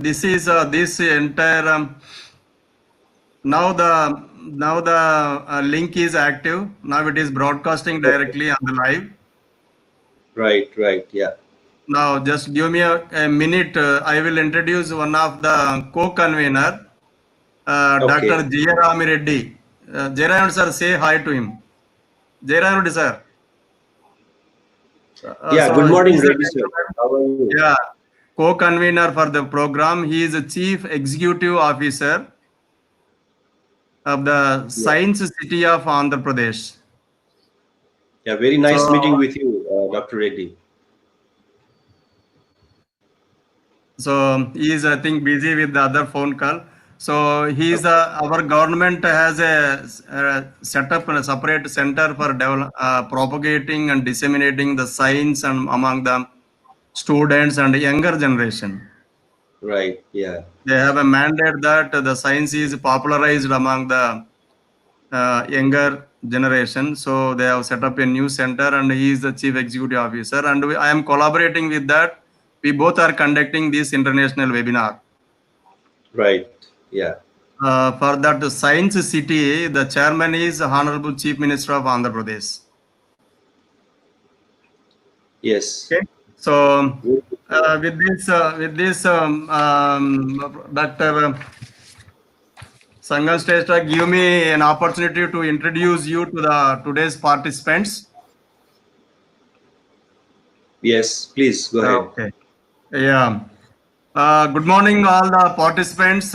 this is this entire now the link is active. Now it is broadcasting Okay. directly on the live. Right, right. Yeah. Now just give me a minute. I will introduce one of the co-convener, Dr. Okay. Jayarami Reddy. Jayarami sir, say hi to him. Jayarami sir. Yeah. So Good he morning, is a Reddy sir. How are you? yeah, co-convener for the program. He is a chief executive officer of the Yeah. Science City of Andhra Pradesh. Yeah. Very nice So, meeting with you, Dr. Reddy. so he is, I think, busy with the other phone call. So he is Okay. our government has set up a separate center for propagating and disseminating the science and among the students and younger generation. Right. Yeah. They have a mandate that the science is popularized among the younger generation. So they have set up a new center, and he is the chief executive officer. And I am collaborating with that. We both are conducting this international webinar. Right. Yeah. For that Science City, the chairman is Honorable Chief Minister of Andhra Pradesh. Yes. Okay. So Very good. with this, Dr. Sangam Shrestha, give me an opportunity to introduce you to the today's participants. Yes. Please go ahead. Okay. Yeah. Good morning, all the participants.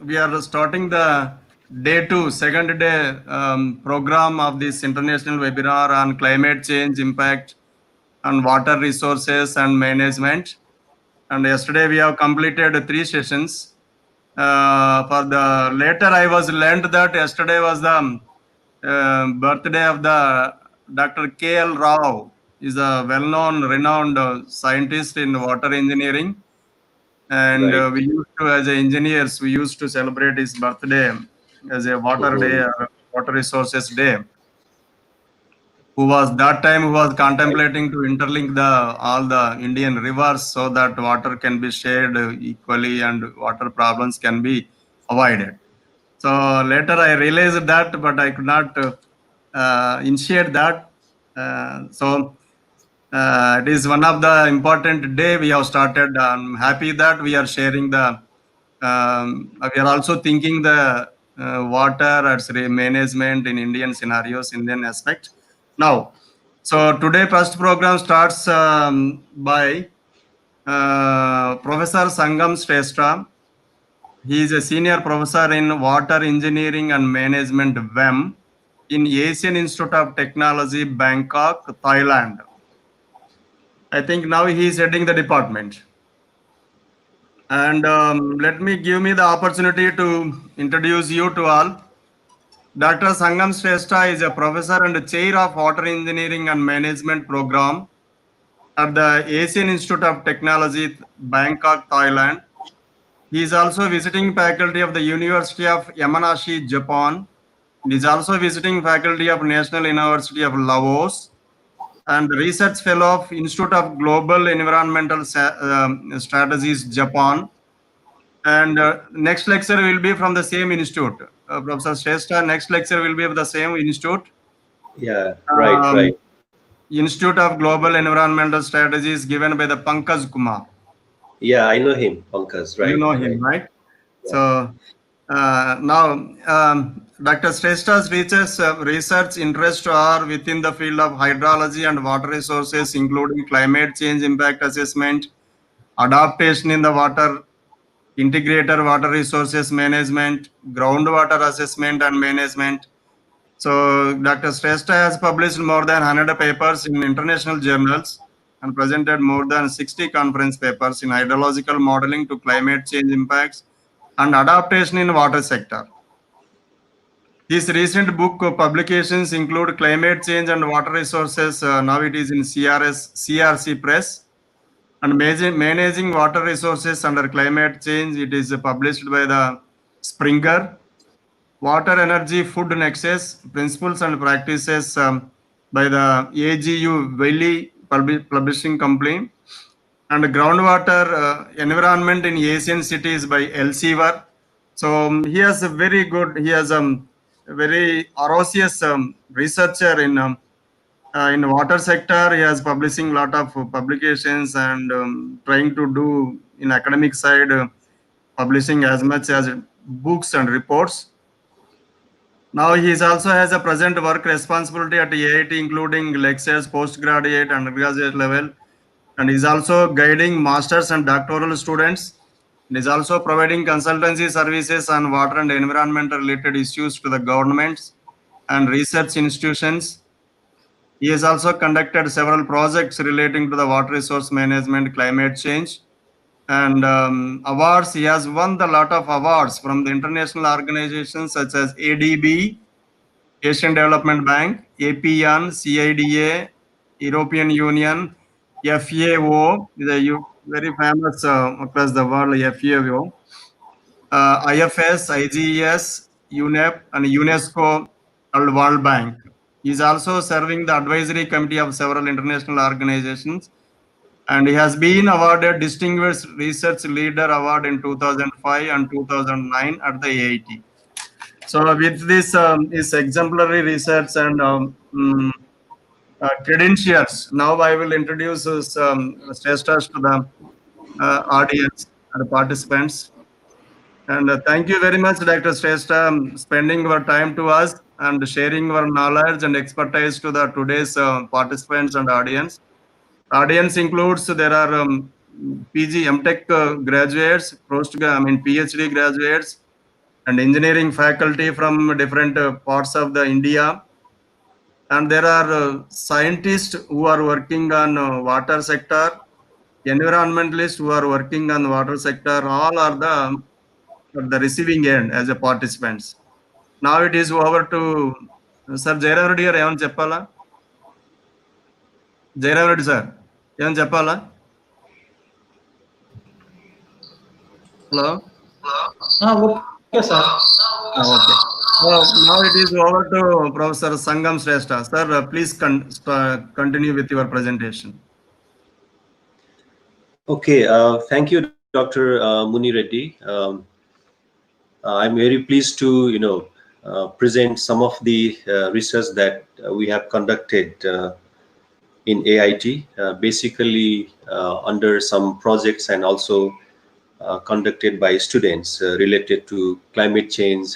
We are starting the day 2, second day program of this international webinar on climate change impact on water resources and management. And yesterday we have completed 3 sessions. For the later, I was learned that yesterday was the birthday of the Dr. K.L. Rao. Is a well-known, renowned scientist in water engineering, and Right. we used to, as engineers, we used to celebrate his birthday as a water day, Mm-hmm. water resources day. Who was that time who was Right. contemplating to interlink the all the Indian rivers so that water can be shared equally and water problems can be avoided. So later I realized that, but I could not initiate that. It is one of the important day we have started. I'm happy that we are sharing the. We are also thinking the water as management in Indian scenarios, Indian aspect. Now, so today first program starts by Professor Sangam Shrestha. He is a senior professor in water engineering and management WEM in Asian Institute of Technology, Bangkok, Thailand. I think now he is heading the department. And let me give me the opportunity to introduce you to all. Dr. Sangam Shrestha is a professor and chair of water engineering and management program at the Asian Institute of Technology, Bangkok, Thailand. He is also visiting faculty of the University of Yamanashi, Japan. He is also visiting faculty of National University of Laos and research fellow of Institute of Global Environmental Strategies, Japan. And next lecture will be from the same institute. Professor Shrestha, next lecture will be of the same institute. Yeah. Right. Um, Right. Institute of Global Environmental Strategies given by the Pankaj Kumar. Yeah. I know him, Pankaj. You Right. know him, Right. right? Yeah. So now Dr. Shrestha's research interests are within the field of hydrology and water resources, including climate change impact assessment, adaptation in the water, integrated water resources management, groundwater assessment and management. So Dr. Shrestha has published more than 100 papers in international journals and presented more than 60 conference papers in hydrological modeling to climate change impacts and adaptation in water sector. His recent book publications include Climate Change and Water Resources. Now it is in CRC Press, and managing water resources under climate change. It is published by the Springer. Water Energy Food Nexus Principles and Practices by the AGU Valley Publishing Company. and groundwater environment in Asian cities by Elsevier. So he has a very good, he has a very audacious researcher in water sector. He has publishing lot of publications and trying to do in academic side, publishing as much as books and reports. Now he is also has a present work responsibility at AIT, including lectures, postgraduate, and undergraduate level, and is also guiding masters and doctoral students. And is also providing consultancy services on water and environment related issues to the governments and research institutions. He has also conducted several projects relating to the water resource management, climate change, and awards. He has won the lot of awards from the international organizations such as ADB, Asian Development Bank, APN, CIDA, European Union, FAO, very famous across the world, FAO, IFS, IGES, UNEP, and UNESCO and World Bank. He is also serving the advisory committee of several international organizations, and he has been awarded Distinguished Research Leader Award in 2005 and 2009 at the AIT. So with this is exemplary research and credentials, now I will introduce Shrestha to the audience and participants. And thank you very much, Dr. Shrestha, spending your time to us and sharing your knowledge and expertise to the today's participants and audience. Audience includes there are PG, MTech graduates, PhD graduates, and engineering faculty from different parts of the India. And there are scientists who are working on water sector, environmentalists who are working on water sector. All are the at the receiving end as a participants. Now it is over to Sir Jayarav Reddy గారు ఏమని చెప్పాలా? Jayarao Reddy sir ఏమని చెప్పాలా? Hello. Okay, sir. Okay. So now it is over to Professor Sangam Shrestha. Sir, please continue with your presentation. Okay, thank you, Dr. Muni Reddy. I'm very pleased to present some of the research that we have conducted in AIT, basically under some projects and also conducted by students related to climate change,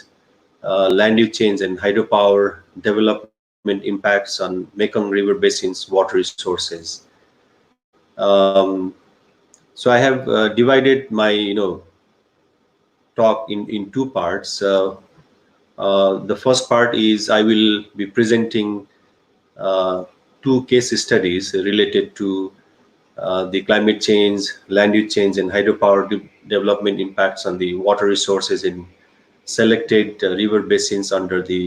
land use change, and hydropower development impacts on Mekong River Basin's water resources. So I have divided my talk in two parts. The first part is I will be presenting two case studies related to the climate change, land use change, and hydropower development impacts on the water resources in selected river basins under the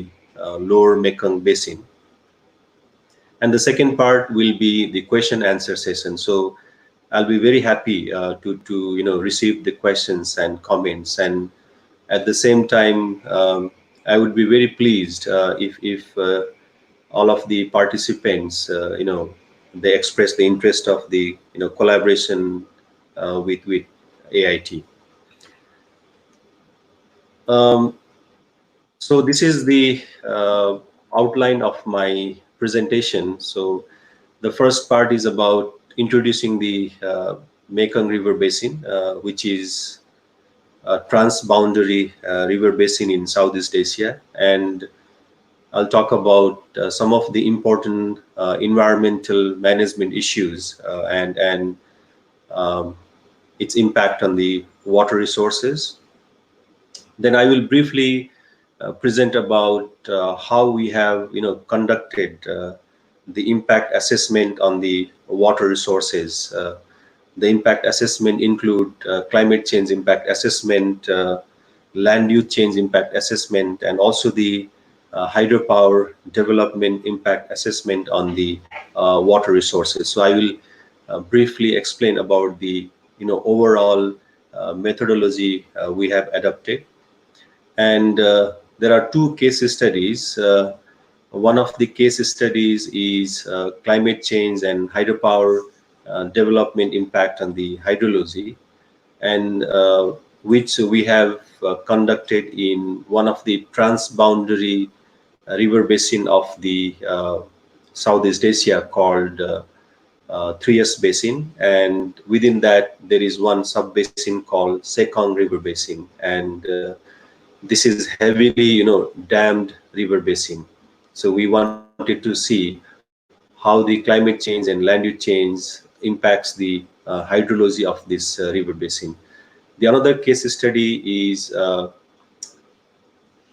lower Mekong Basin. And the second part will be the question answer session. So I'll be very happy to receive the questions and comments, and at the same time I would be very pleased if all of the participants they express the interest of the collaboration with AIT. So this is the outline of my presentation. So the first part is about introducing the Mekong River Basin, which is a transboundary river basin in Southeast Asia, and I'll talk about some of the important environmental management issues and its impact on the water resources. Then I will briefly present about how we have conducted the impact assessment on the water resources. The impact assessment include climate change impact assessment, land use change impact assessment, and also the hydropower development impact assessment on the water resources. So I will briefly explain about the overall methodology we have adopted. And there are two case studies. One of the case studies is climate change and hydropower development impact on the hydrology, and which we have conducted in one of the transboundary river basin of the Southeast Asia called Trias Basin, and within that there is one sub-basin called Mekong River Basin, and this is heavily, dammed river basin. So we wanted to see how the climate change and land use change impacts the hydrology of this river basin. The another case study is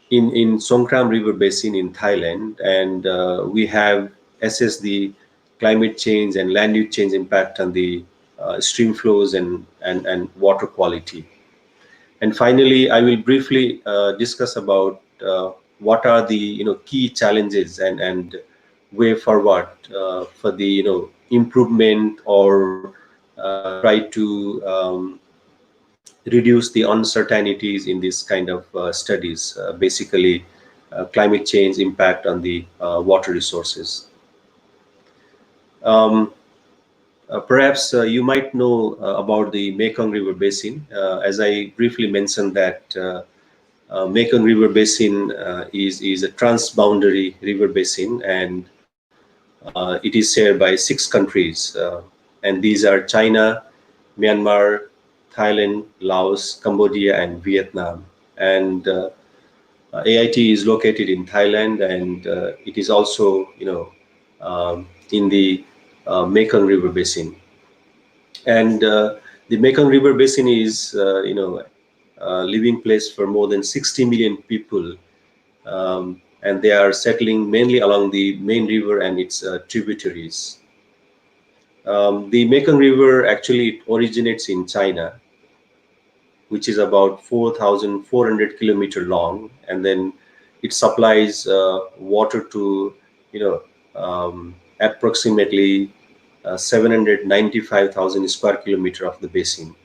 in Songkhram River Basin in Thailand, and we have assessed the climate change and land use change impact on the stream flows and water quality. And finally, I will briefly discuss about what are the key challenges and way forward for the improvement or try to reduce the uncertainties in this kind of studies. Basically, climate change impact on the water resources. Perhaps you might know about the Mekong River Basin. As I briefly mentioned that Mekong River Basin is a transboundary river basin, and it is shared by 6 countries, and these are China, Myanmar, Thailand, Laos, Cambodia, and Vietnam. And AIT is located in Thailand, and it is also, in the Mekong River Basin. And the Mekong River Basin is, living place for more than 60 million people, and they are settling mainly along the main river and its tributaries. The Mekong River actually originates in China, which is about 4,400 kilometers long, and then it supplies water to approximately 795,000 square kilometers of the basin.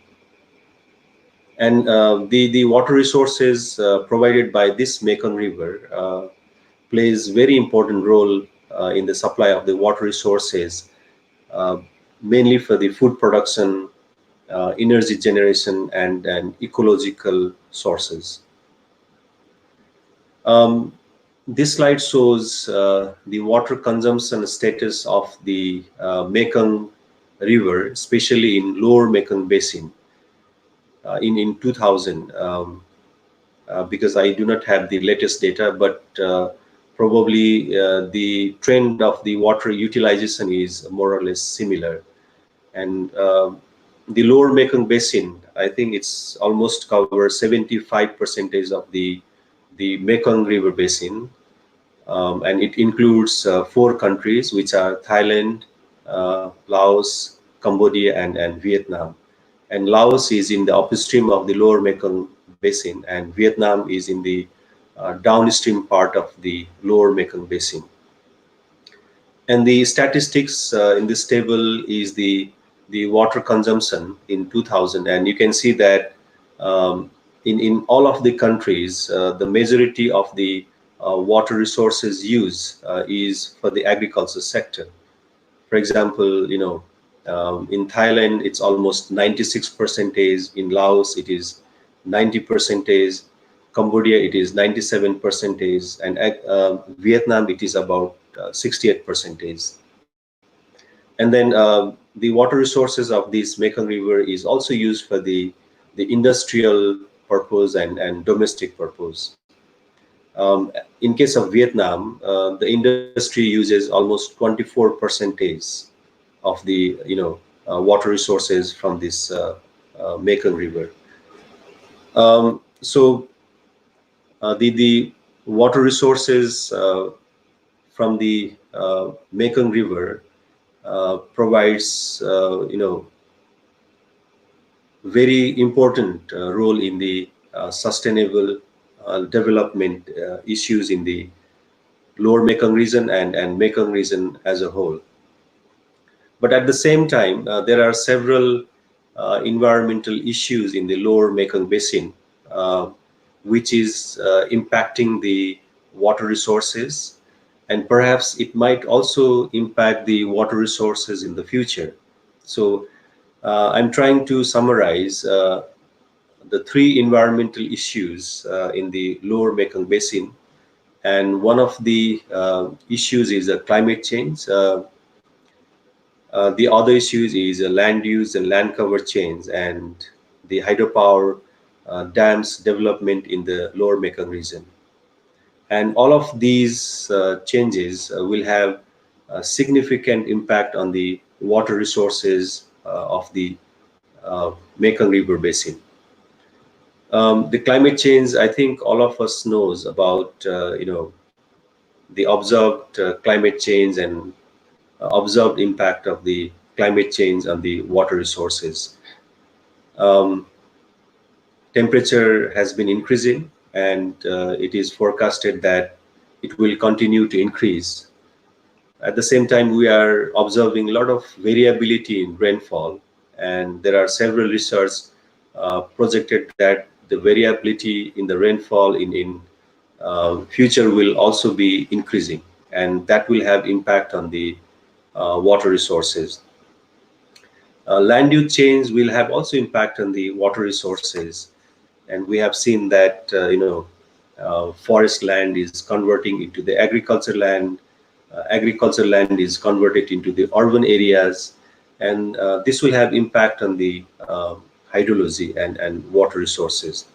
And the water resources provided by this Mekong River plays very important role in the supply of the water resources, mainly for the food production, energy generation, and ecological sources. This slide shows the water consumption status of the Mekong River, especially in Lower Mekong Basin in 2000. Because I do not have the latest data, but probably the trend of the water utilization is more or less similar. And the Lower Mekong Basin, I think it's almost covers 75% of the Mekong River Basin, and it includes 4 countries, which are Thailand, Laos, Cambodia, and Vietnam. And Laos is in the upstream of the Lower Mekong Basin, and Vietnam is in the downstream part of the Lower Mekong Basin. And the statistics in this table is the water consumption in 2000, and you can see that in all of the countries, the majority of the water resources used is for the agriculture sector. For example, in Thailand, it's almost 96%. In Laos, it is 90%. Cambodia, it is 97%, and Vietnam, it is about 68%. And then the water resources of this Mekong River is also used for the industrial purpose and domestic purpose. In case of Vietnam, the industry uses almost 24% of the water resources from this Mekong River. So the water resources from the Mekong River provides very important role in the sustainable development issues in the Lower Mekong region and Mekong region as a whole. But at the same time, there are several environmental issues in the Lower Mekong Basin, which is impacting the water resources, and perhaps it might also impact the water resources in the future. So I'm trying to summarize the three environmental issues in the lower Mekong Basin. And one of the issues is climate change. The other issues is land use and land cover change, and the hydropower dams development in the lower Mekong region. And all of these changes will have a significant impact on the water resources of the Mekong River Basin. The climate change, I think all of us knows about, the observed climate change and observed impact of the climate change on the water resources. Um, Temperature has been increasing, and it is forecasted that it will continue to increase. At the same time, we are observing a lot of variability in rainfall, and there are several research projected that the variability in the rainfall in future will also be increasing, and that will have impact on the water resources. Land use change will have also impact on the water resources, and we have seen that forest land is converting into the agriculture land. Agriculture land is converted into the urban areas, and this will have impact on the hydrology and water resources.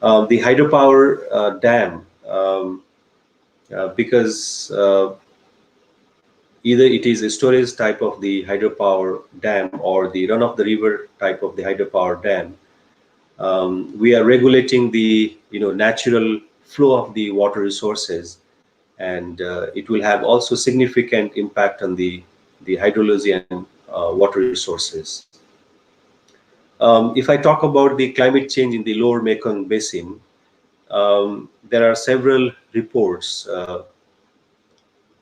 The hydropower dam, because either it is a storage type of the hydropower dam or the run of the river type of the hydropower dam, we are regulating the natural flow of the water resources, and it will have also significant impact on the hydrology and water resources. If I talk about the climate change in the lower Mekong Basin, there are several reports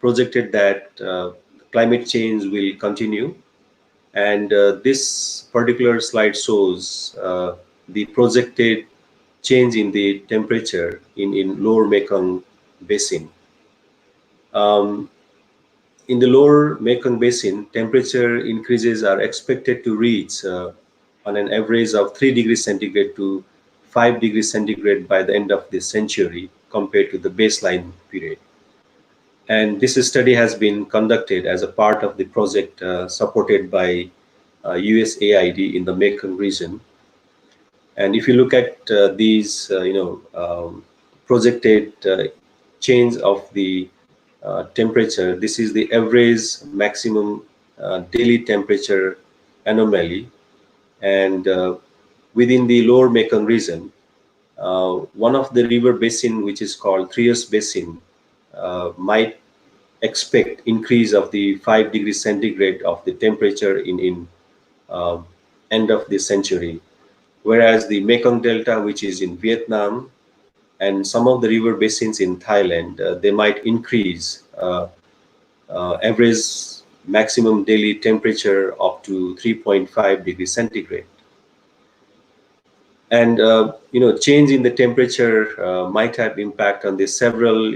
projected that climate change will continue, and this particular slide shows the projected change in the temperature in lower Mekong Basin. In the lower Mekong Basin, temperature increases are expected to reach on an average of 3 degrees centigrade to 5 degrees centigrade by the end of this century compared to the baseline period. And this study has been conducted as a part of the project supported by USAID in the Mekong region. And if you look at these, projected change of the temperature, this is the average maximum daily temperature anomaly. And within the lower Mekong region, one of the river basin, which is called Trias Basin, might expect increase of the 5 degrees centigrade of the temperature in end of this century. Whereas the Mekong Delta, which is in Vietnam, and some of the river basins in Thailand, they might increase average maximum daily temperature up to 3.5 degrees centigrade. And change in the temperature might have impact on the several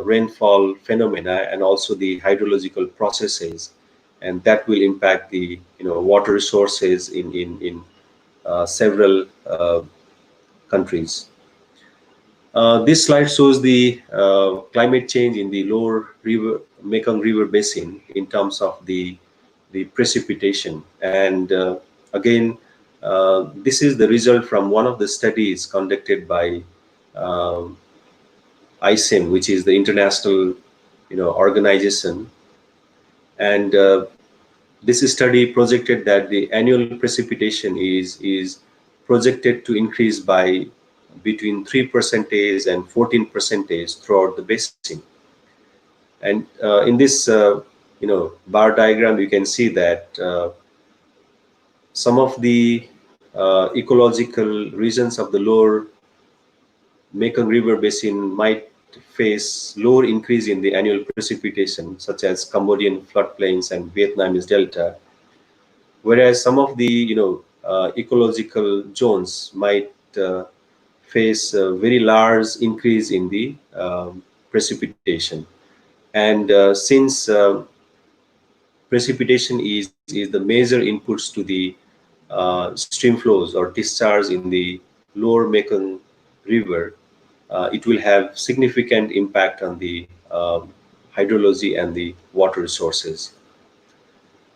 rainfall phenomena and also the hydrological processes, and that will impact the water resources in several countries. This slide shows the climate change in the lower Mekong River Basin in terms of the precipitation. And again, this is the result from one of the studies conducted by ICEM, which is the international organization. And this study projected that the annual precipitation is projected to increase by between 3% and 14% throughout the basin. And in this bar diagram, you can see that some of the ecological regions of the lower Mekong River Basin might face lower increase in the annual precipitation, such as Cambodian floodplains and Vietnamese delta, whereas some of the ecological zones might face a very large increase in the precipitation. And since precipitation is the major inputs to the stream flows or discharge in the lower Mekong River, it will have significant impact on the hydrology and the water resources.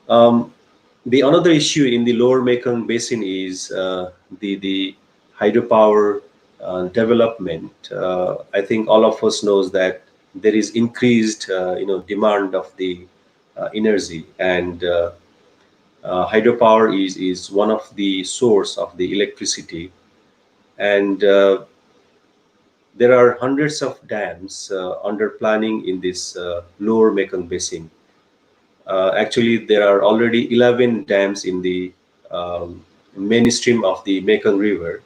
Um, the another issue in the lower Mekong Basin is the hydropower development. I think all of us knows that there is increased demand of the energy, and hydropower is one of the source of the electricity, and there are hundreds of dams under planning in this lower Mekong Basin. Actually, there are already 11 dams in the mainstream of the Mekong River,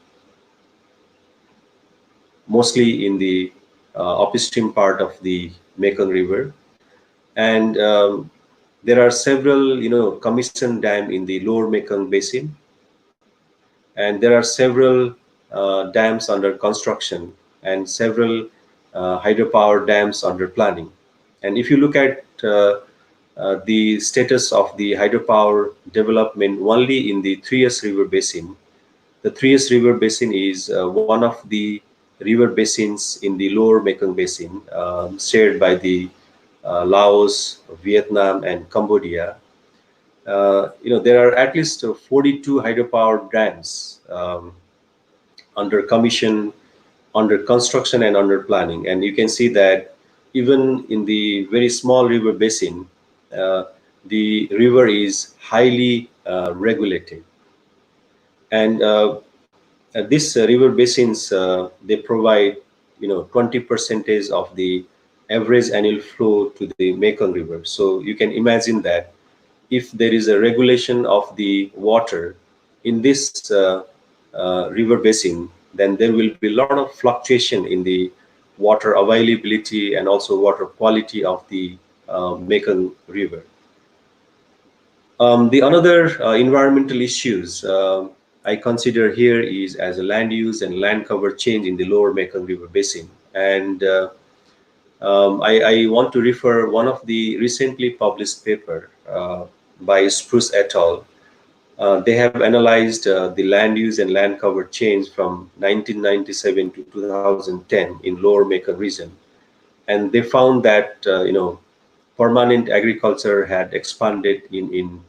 mostly in the upstream part of the Mekong River, and there are several, commissioned dam in the lower Mekong Basin, and there are several dams under construction and several hydropower dams under planning. And if you look at the status of the hydropower development only in the Trias River Basin, the Trias River Basin is one of the river basins in the lower Mekong Basin, shared by the Laos, Vietnam, and Cambodia. There are at least 42 hydropower dams under commission, under construction, and under planning. And you can see that even in the very small river basin, the river is highly regulated. And these river basins, they provide 20% of the average annual flow to the Mekong River. So you can imagine that if there is a regulation of the water in this river basin, then there will be a lot of fluctuation in the water availability and also water quality of the Mekong River. The another environmental issues I consider here is as a land use and land cover change in the lower Mekong River Basin. And I want to refer one of the recently published paper by Spruce et al. They have analyzed the land use and land cover change from 1997 to 2010 in lower Mekong region. And they found that, permanent agriculture had expanded in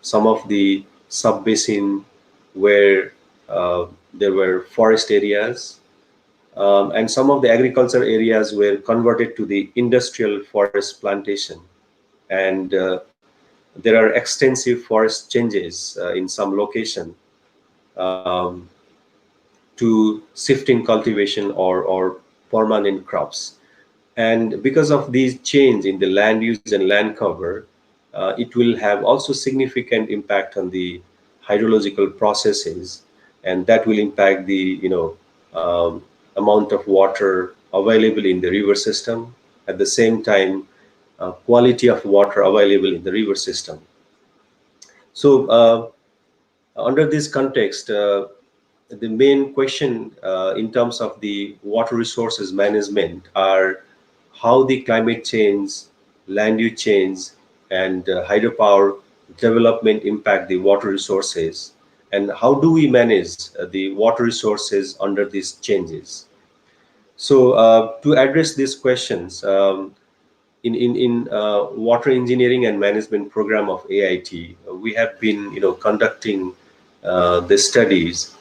some of the sub-basin where there were forest areas, and some of the agriculture areas were converted to the industrial forest plantation. And there are extensive forest changes in some location um, to shifting cultivation or permanent crops. And because of these change in the land use and land cover, it will have also significant impact on the hydrological processes, and that will impact the amount of water available in the river system. At the same time, quality of water available in the river system. So under this context, the main question in terms of the water resources management are how the climate change, land use change, and hydropower development impact the water resources, and how do we manage the water resources under these changes. So to address these questions, in water engineering and management program of AIT, we have been conducting the studies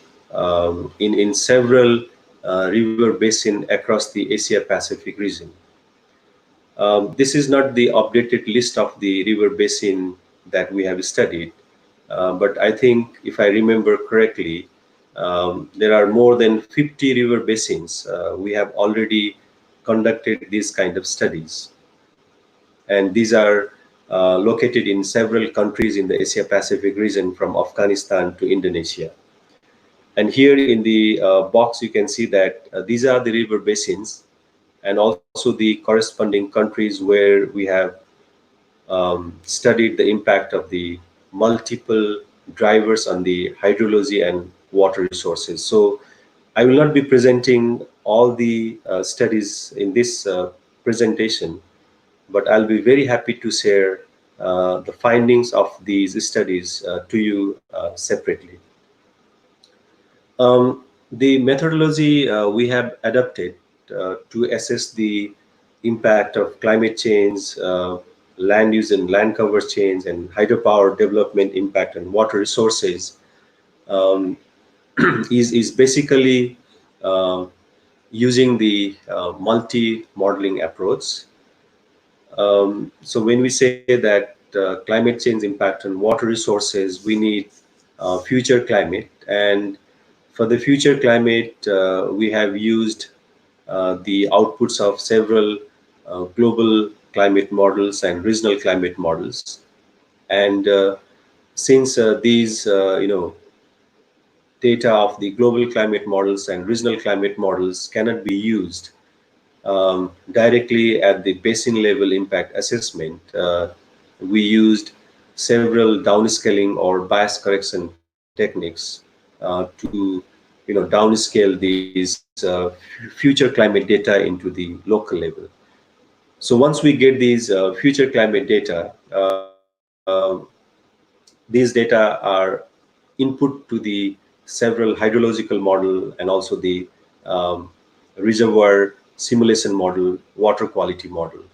in several river basin across the Asia Pacific region. This is not the updated list of the river basin that we have studied, but I think if I remember correctly, there are more than 50 river basins we have already conducted these kind of studies. And these are located in several countries in the Asia Pacific region, from Afghanistan to Indonesia. And here in the box, you can see that these are the river basins and also the corresponding countries where we have studied the impact of the multiple drivers on the hydrology and water resources. So I will not be presenting all the studies in this presentation, but I'll be very happy to share the findings of these studies to you separately. The methodology we have adopted to assess the impact of climate change, land use and land cover change, and hydropower development impact on water resources um, is basically uh, using the multi-modeling approach. So when we say that climate change impact on water resources, we need future climate, and for the future climate, we have used the outputs of several global climate models and regional climate models. And since these, data of the global climate models and regional climate models cannot be used directly at the basin level impact assessment, we used several downscaling or bias correction techniques to downscale these future climate data into the local level. So once we get these future climate data, these data are input to the several hydrological model and also the um, reservoir simulation model, water quality model.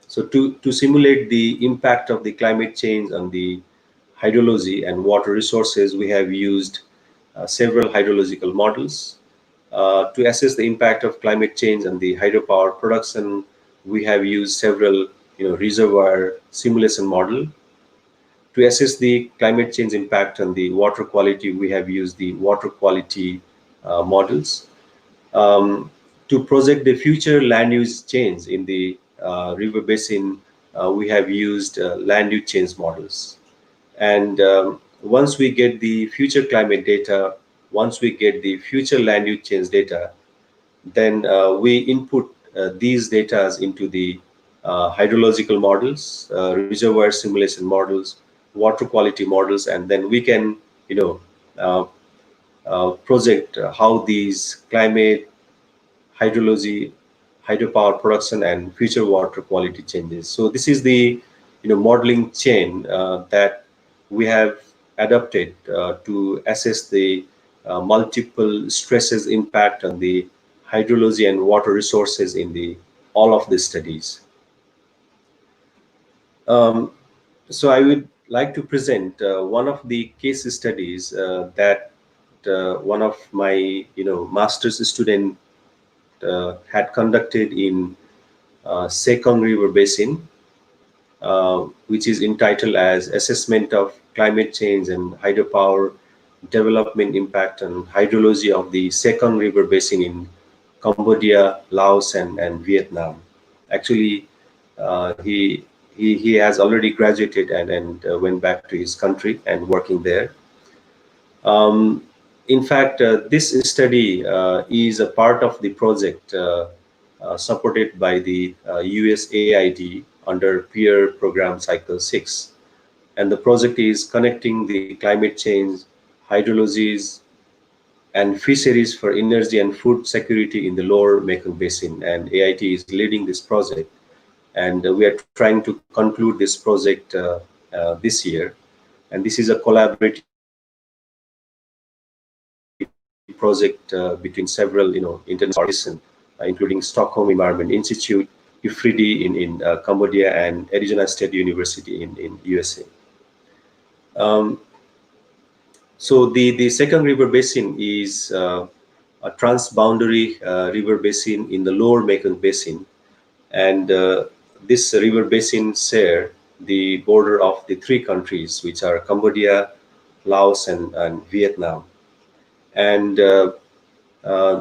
So to simulate the impact of the climate change on the hydrology and water resources, we have used several hydrological models. To assess the impact of climate change on the hydropower production, we have used several reservoir simulation model. To assess the climate change impact on the water quality, we have used the water quality models. Um, to project the future land use change in the river basin, we have used land use change models. And once we get the future climate data, once we get the future land use change data, then we input these data into the hydrological models, reservoir simulation models, water quality models, and then we can, uh, project how these climate, hydrology, hydropower production, and future water quality changes. So this is the modeling chain that we have adopted to assess the multiple stresses impact on the hydrology and water resources in the all of the studies. So I would like to present one of the case studies that one of my master's student had conducted in Mekong River Basin, which is entitled as Assessment of Climate Change and Hydropower Development Impact on Hydrology of the Mekong River Basin in Cambodia, Laos, and Vietnam. Actually, he has already graduated and went back to his country and working there. Um, in fact, this study is a part of the project supported by the USAID under Peer Program Cycle 6. And the project is connecting the climate change, hydrologies, and fisheries for energy and food security in the lower Mekong Basin. And AIT is leading this project. And we are trying to conclude this project this year. And this is a collaborative project between several international organizations, including Stockholm Environment Institute, IFRIDI in Cambodia, and Arizona State University in USA. Um, so the Mekong River Basin is a transboundary river basin in the lower Mekong Basin, and this river basin share the border of the three countries, which are Cambodia, Laos, and Vietnam. And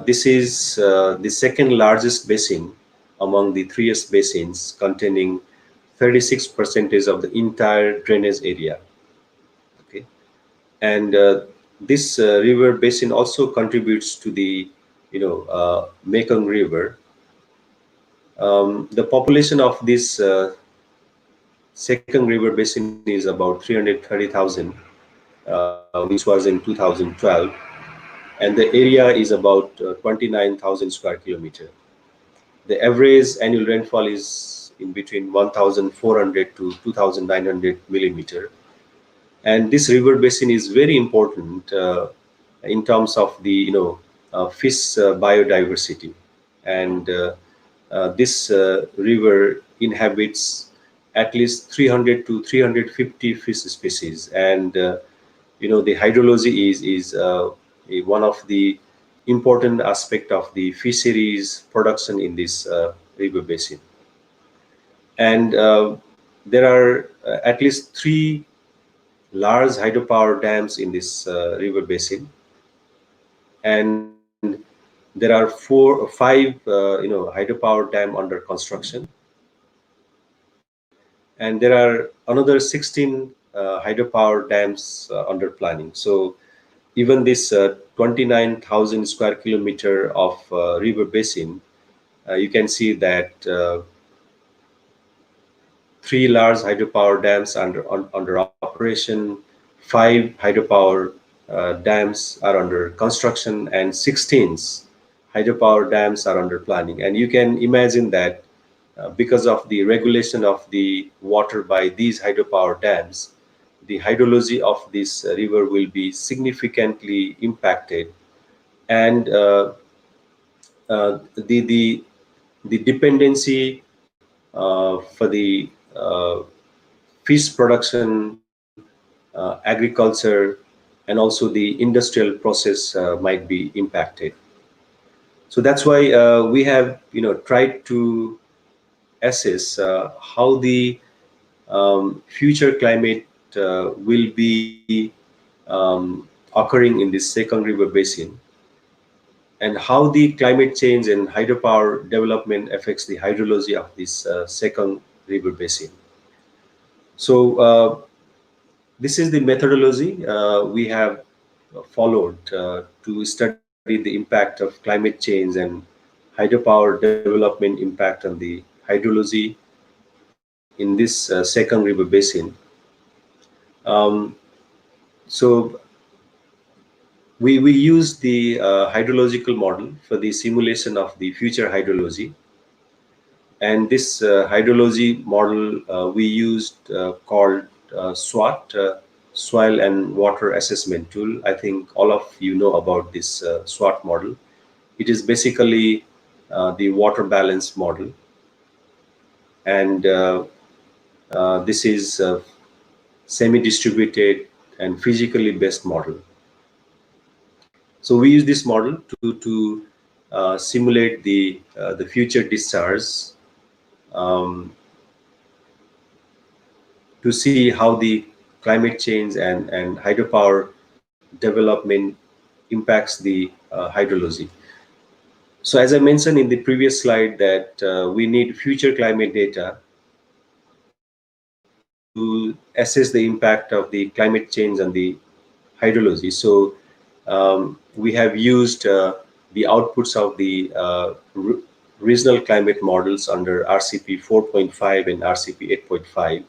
this is the second largest basin among the three basins, containing 36% of the entire drainage area. Okay, and this river basin also contributes to the Mekong River. The population of this Mekong River Basin is about 330,000, which was in 2012, and the area is about 29,000 square kilometer. The average annual rainfall is in between 1,400 to 2,900 millimeter. And this river basin is very important in terms of the fish biodiversity. And this river inhabits at least 300 to 350 fish species. And the hydrology is one of the important aspect of the fisheries production in this river basin. And there are at least three large hydropower dams in this river basin, and there are five hydropower dam under construction, and there are another 16 hydropower dams under planning. So even this 29,000 square kilometer of river basin, you can see that three large hydropower dams under operation, five hydropower dams are under construction, and 16 hydropower dams are under planning. And you can imagine that because of the regulation of the water by these hydropower dams, the hydrology of this river will be significantly impacted, and the dependency for the fish production, agriculture, and also the industrial process might be impacted. So that's why we have tried to assess how the future climate will be occurring in this Mekong River Basin, and how the climate change and hydropower development affects the hydrology of this Mekong River Basin. So this is the methodology we have followed to study the impact of climate change and hydropower development impact on the hydrology in this Mekong River Basin. So we use the hydrological model for the simulation of the future hydrology. And this hydrology model we used called SWOT, Soil and Water Assessment Tool. I think all of you know about this SWOT model. It is basically the water balance model. And this is a semi-distributed and physically based model. So we use this model to simulate the future discharge, to see how the climate change and hydropower development impacts the hydrology. So as I mentioned in the previous slide, that we need future climate data to assess the impact of the climate change on the hydrology. So we have used the outputs of the regional climate models under RCP 4.5 and RCP 8.5.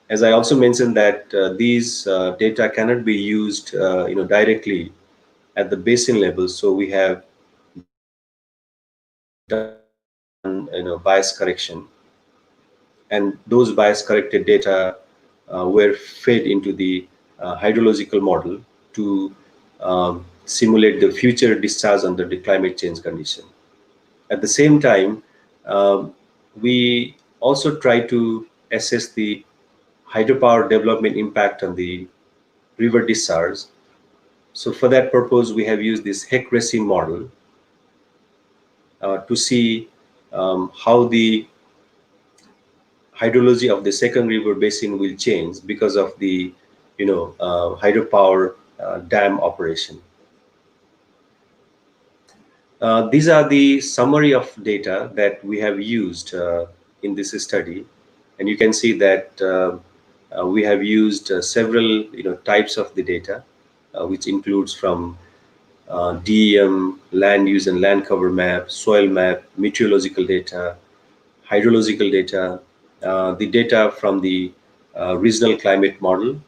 As I also mentioned that these data cannot be used directly at the basin level, so we have done bias correction, and those bias corrected data were fed into the hydrological model to simulate the future discharge under the climate change condition. At the same time, we also try to assess the hydropower development impact on the river discharge. So for that purpose, we have used this HEC-RECI model to see how the hydrology of the Mekong River Basin will change because of the hydropower dam operation. These are the summary of data that we have used in this study, and you can see that we have used several types of the data, which includes from DEM, land use and land cover map, soil map, meteorological data, hydrological data, the data from the regional climate model,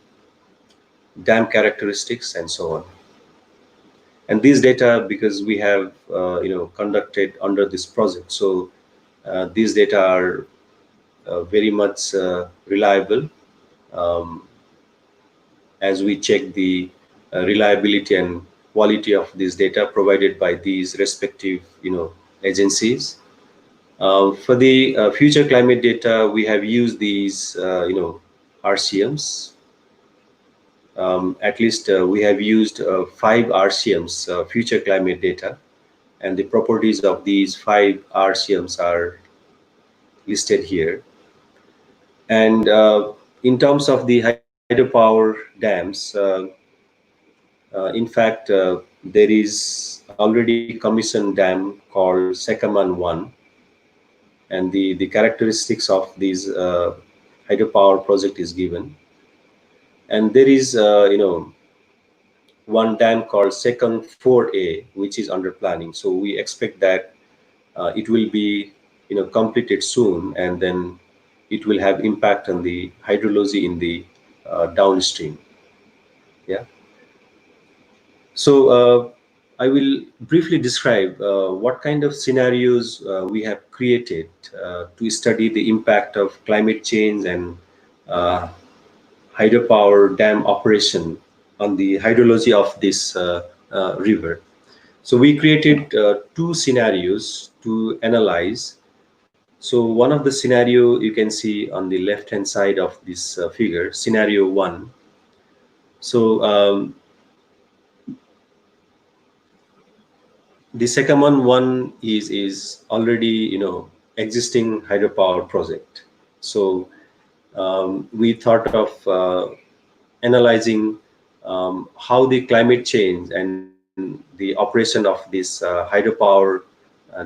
dam characteristics, and so on. And these data, because we have conducted under this project, so these data are very much reliable, as we check the reliability and quality of this data provided by these respective agencies. For the future climate data, we have used these RCMs. At least we have used 5 RCMs, future climate data, and the properties of these 5 RCMs are listed here. And in terms of the hydropower dams, in fact, there is already commissioned dam called Sangam 1, and the characteristics of these hydropower project is given. And there is one dam called Sangam 4A, which is under planning. So we expect that it will be completed soon, and then it will have impact on the hydrology in the downstream. Yeah. So I will briefly describe what kind of scenarios we have created to study the impact of climate change and hydropower dam operation on the hydrology of this river. So we created 2 scenarios to analyze. So one of the scenario you can see on the left hand side of this figure, scenario 1. So the second one is already existing hydropower project. So we thought of analyzing how the climate change and the operation of this hydropower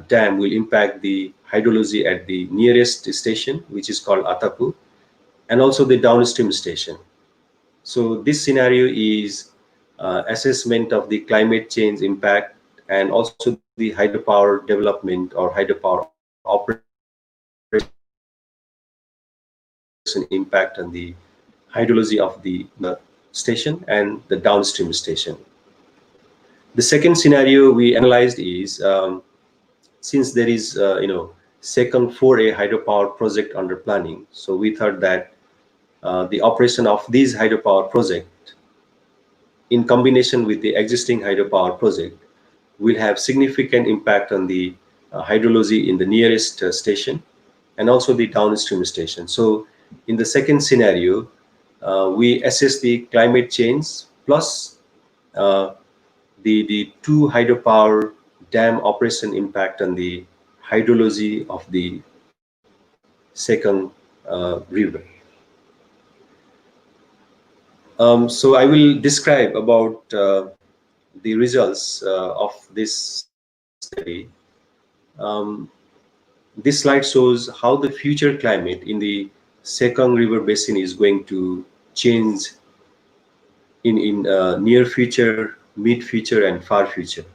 dam will impact the hydrology at the nearest station, which is called Atapu, and also the downstream station. So this scenario is assessment of the climate change impact and also the hydropower development or hydropower operation impact on the hydrology of the station and the downstream station. The second scenario we analyzed is since there is Sangam 4A hydropower project under planning, so we thought that the operation of this hydropower project in combination with the existing hydropower project will have significant impact on the hydrology in the nearest station and also the downstream station. So in the second scenario, we assess the climate change plus the 2 hydropower dam operation impact on the hydrology of the Sangam river. So I will describe about the results of this study. This slide shows how the future climate in the Mekong River Basin is going to change in near future, mid future, and far future.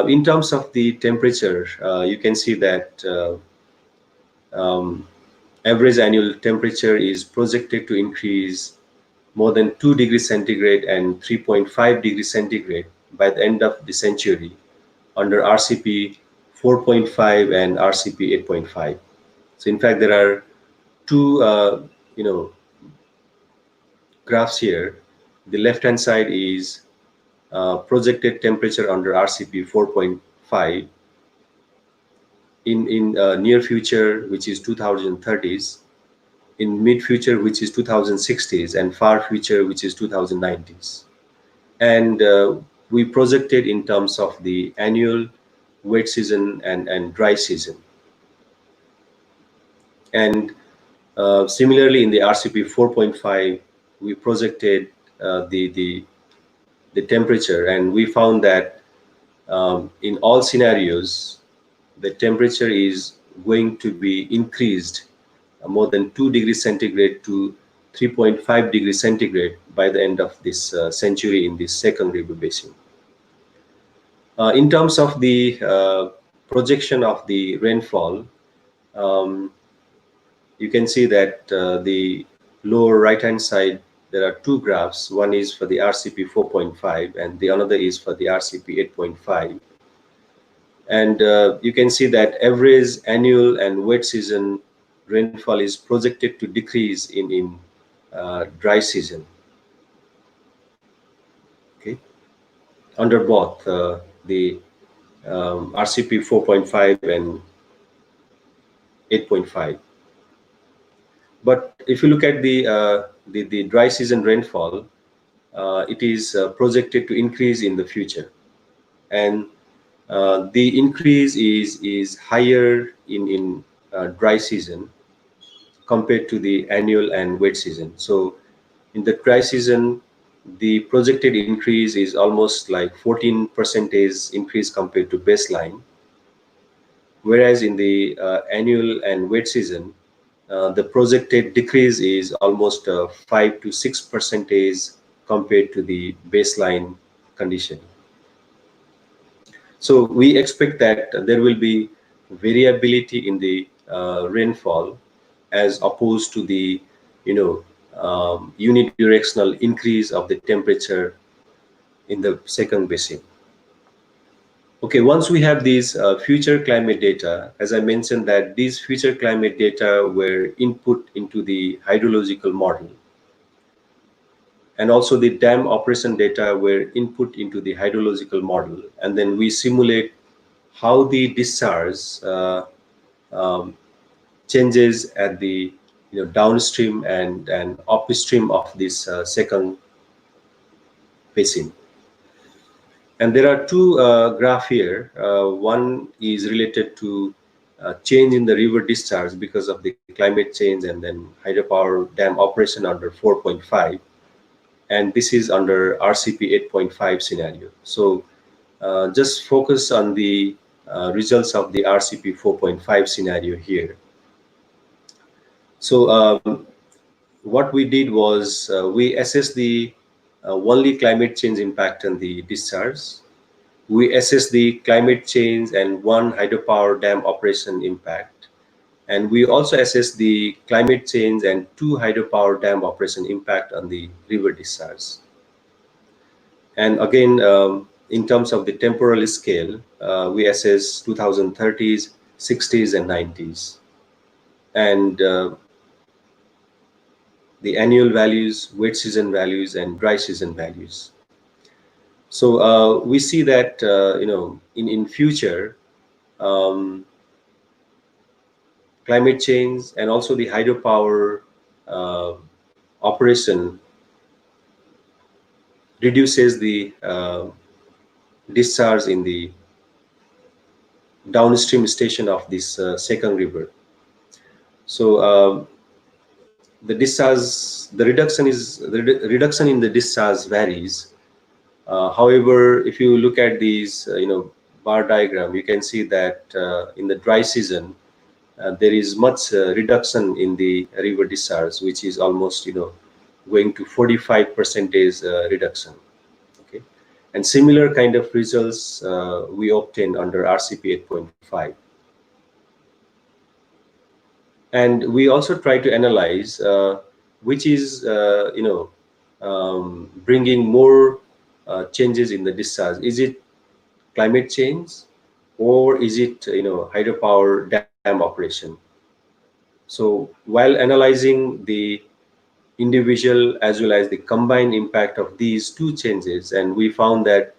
In terms of the temperature, you can see that average annual temperature is projected to increase more than 2 degrees centigrade and 3.5 degrees centigrade by the end of the century under RCP 4.5 and RCP 8.5. So in fact, there are 2 graphs here. The left hand side is projected temperature under RCP 4.5 in near future, which is 2030s, in mid future, which is 2060s, and far future, which is 2090s. And we projected in terms of the annual wet season and dry season. And similarly, in the RCP 4.5, we projected the temperature, and we found that in all scenarios, the temperature is going to be increased more than 2 degrees centigrade to 3.5 degrees centigrade by the end of this century in the Mekong River Basin. In terms of the projection of the rainfall, you can see that the lower right hand side, there are 2 graphs. One is for the RCP 4.5 and the another is for the RCP 8.5. And you can see that average annual and wet season rainfall is projected to decrease in dry season. Okay, under both the RCP 4.5 and 8.5. But if you look at the dry season rainfall, it is projected to increase in the future, and the increase is higher in dry season compared to the annual and wet season. So in the dry season, the projected increase is almost like 14% increase compared to baseline, whereas in the annual and wet season, the projected decrease is almost 5 to 6% compared to the baseline condition. So we expect that there will be variability in the rainfall as opposed to the unidirectional increase of the temperature in the second basin. Okay, once we have these future climate data, as I mentioned that these future climate data were input into the hydrological model, and also the dam operation data were input into the hydrological model, and then we simulate how the discharge changes at the downstream and upstream of this second basin. And there are two graphs here. One is related to change in the river discharge because of the climate change, and then hydropower dam operation under 4.5. And this is under RCP 8.5 scenario. So just focus on the results of the RCP 4.5 scenario here. So what we did was we assessed the only climate change impact on the discharge. We assessed the climate change and one hydropower dam operation impact. And we also assessed the climate change and two hydropower dam operation impact on the river discharge. And again, in terms of the temporal scale, we assess 2030s, 60s, and 90s. And the annual values, wet season values, and dry season values. So we see that in future, climate change and also the hydropower operation reduces the discharge in the downstream station of this second river. So the reduction in the discharge varies. However, if you look at these bar diagram, you can see that in the dry season there is much reduction in the river discharge, which is almost going to 45% reduction. Okay, and similar kind of results we obtained under RCP 8.5. And we also try to analyze which is bringing more changes in the discharge. Is it climate change, or is it hydropower dam operation? So while analyzing the individual as well as the combined impact of these two changes, and we found that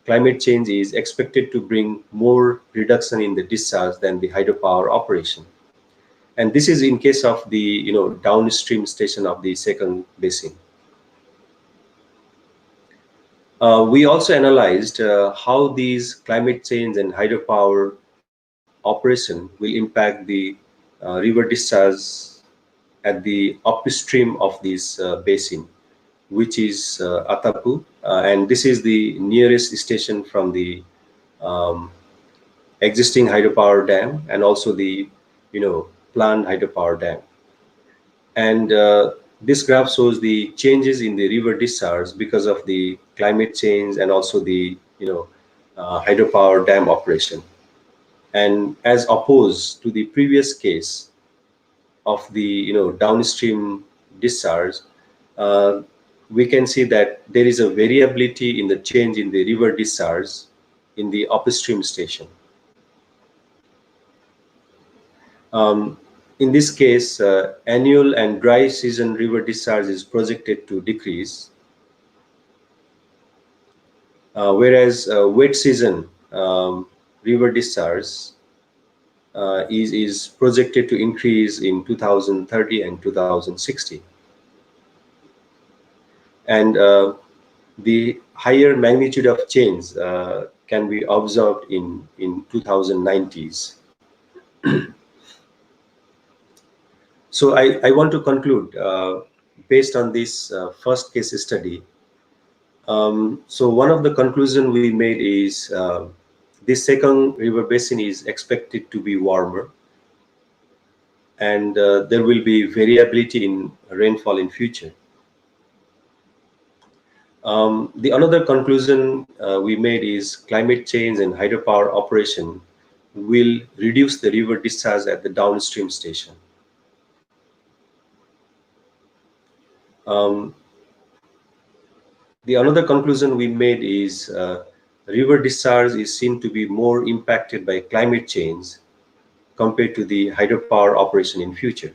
climate change is expected to bring more reduction in the discharge than the hydropower operation. And this is in case of the downstream station of the second basin. We also analyzed how these climate change and hydropower operation will impact the river discharge at the upstream of this basin, which is Atapu, and this is the nearest station from the existing hydropower dam and also the planned hydropower dam. And this graph shows the changes in the river discharge because of the climate change and also the hydropower dam operation. And as opposed to the previous case of the downstream discharge, we can see that there is a variability in the change in the river discharge in the upstream station. In this case, annual and dry season river discharge is projected to decrease, whereas wet season river discharge is projected to increase in 2030 and 2060. And the higher magnitude of change can be observed in 2090s. So I want to conclude based on this first case study. So one of the conclusions we made is this Mekong River Basin is expected to be warmer, and there will be variability in rainfall in future. The another conclusion we made is climate change and hydropower operation will reduce the river discharge at the downstream station. The another conclusion we made is river discharge is seen to be more impacted by climate change compared to the hydropower operation in future.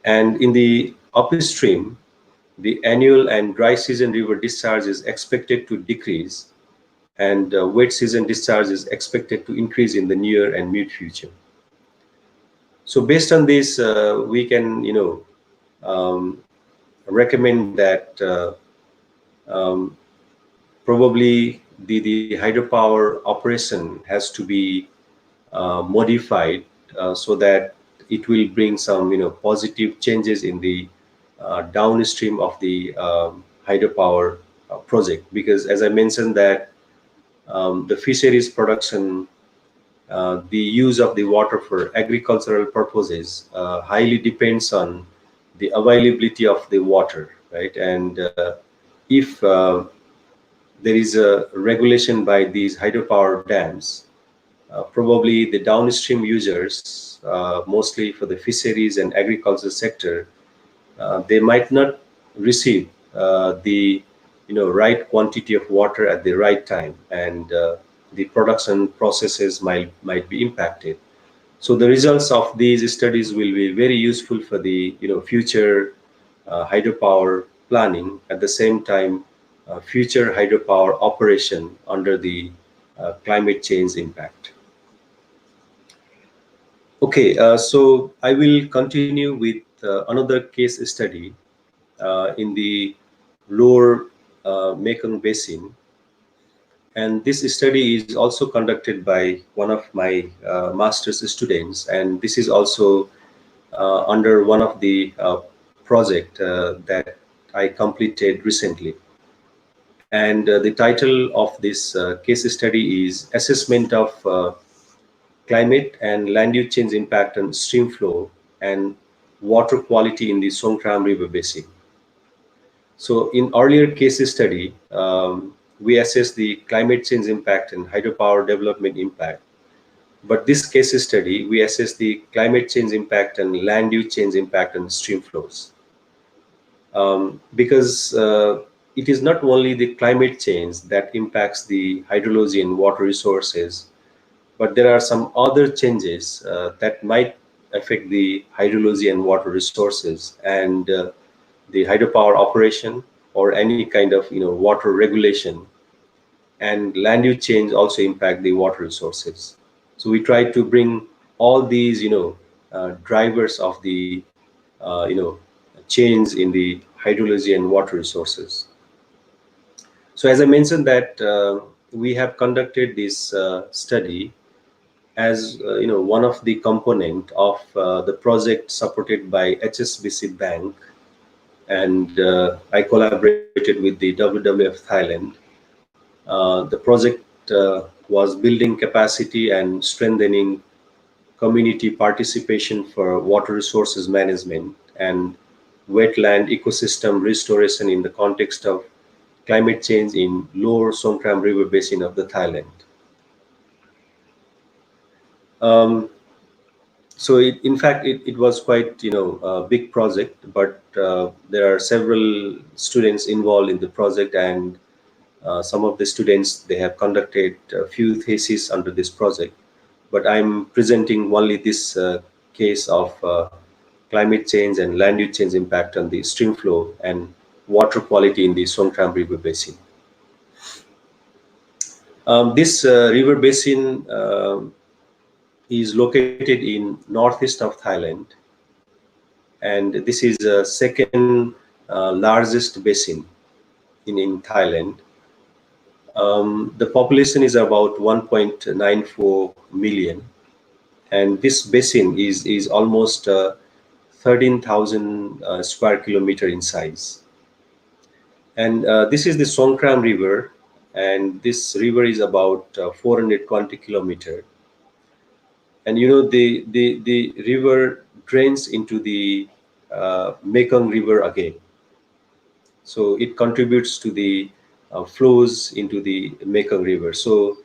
And in the upstream, the annual and dry season river discharge is expected to decrease, and wet season discharge is expected to increase in the near and mid future. So based on this, we can, recommend that probably the hydropower operation has to be modified so that it will bring some positive changes in the downstream of the hydropower project, because as I mentioned that the fisheries production, the use of the water for agricultural purposes highly depends on the availability of the water, right? And if there is a regulation by these hydropower dams, probably the downstream users, mostly for the fisheries and agriculture sector, they might not receive the right quantity of water at the right time, and the production processes might be impacted. So the results of these studies will be very useful for the future hydropower planning. At the same time, future hydropower operation under the climate change impact. Okay, so I will continue with another case study in the lower Mekong Basin. And this study is also conducted by one of my master's students, and this is also under one of the project that I completed recently. And the title of this case study is Assessment of Climate and Land Use Change Impact on Stream Flow and Water Quality in the Songkhram River Basin. So in earlier case study, we assessed the climate change impact and hydropower development impact. But this case study, we assess the climate change impact and land use change impact on stream flows. Because it is not only the climate change that impacts the hydrology and water resources, but there are some other changes that might affect the hydrology and water resources, and the hydropower operation or any kind of water regulation, and land use change also impact the water resources. So we try to bring all these drivers of the change in the hydrology and water resources. So as I mentioned that we have conducted this study as one of the component of the project supported by HSBC Bank, and I collaborated with the WWF Thailand. The project was building capacity and strengthening community participation for water resources management and wetland ecosystem restoration in the context of climate change in lower Songkhram River Basin of the Thailand. So in fact, it was quite a big project, but there are several students involved in the project, and some of the students, they have conducted a few theses under this project. but I'm presenting only this case of climate change and land use change impact on the stream flow and water quality in the Songkhram River Basin. This river basin is located in northeast of Thailand, and this is the second largest basin in Thailand. The population is about 1.94 million, and this basin is almost 13,000 square kilometer in size. And this is the Songkhram River, and this river is about 420 kilometer. And you know, the river drains into the Mekong River again. So it contributes to the flows into the Mekong River. So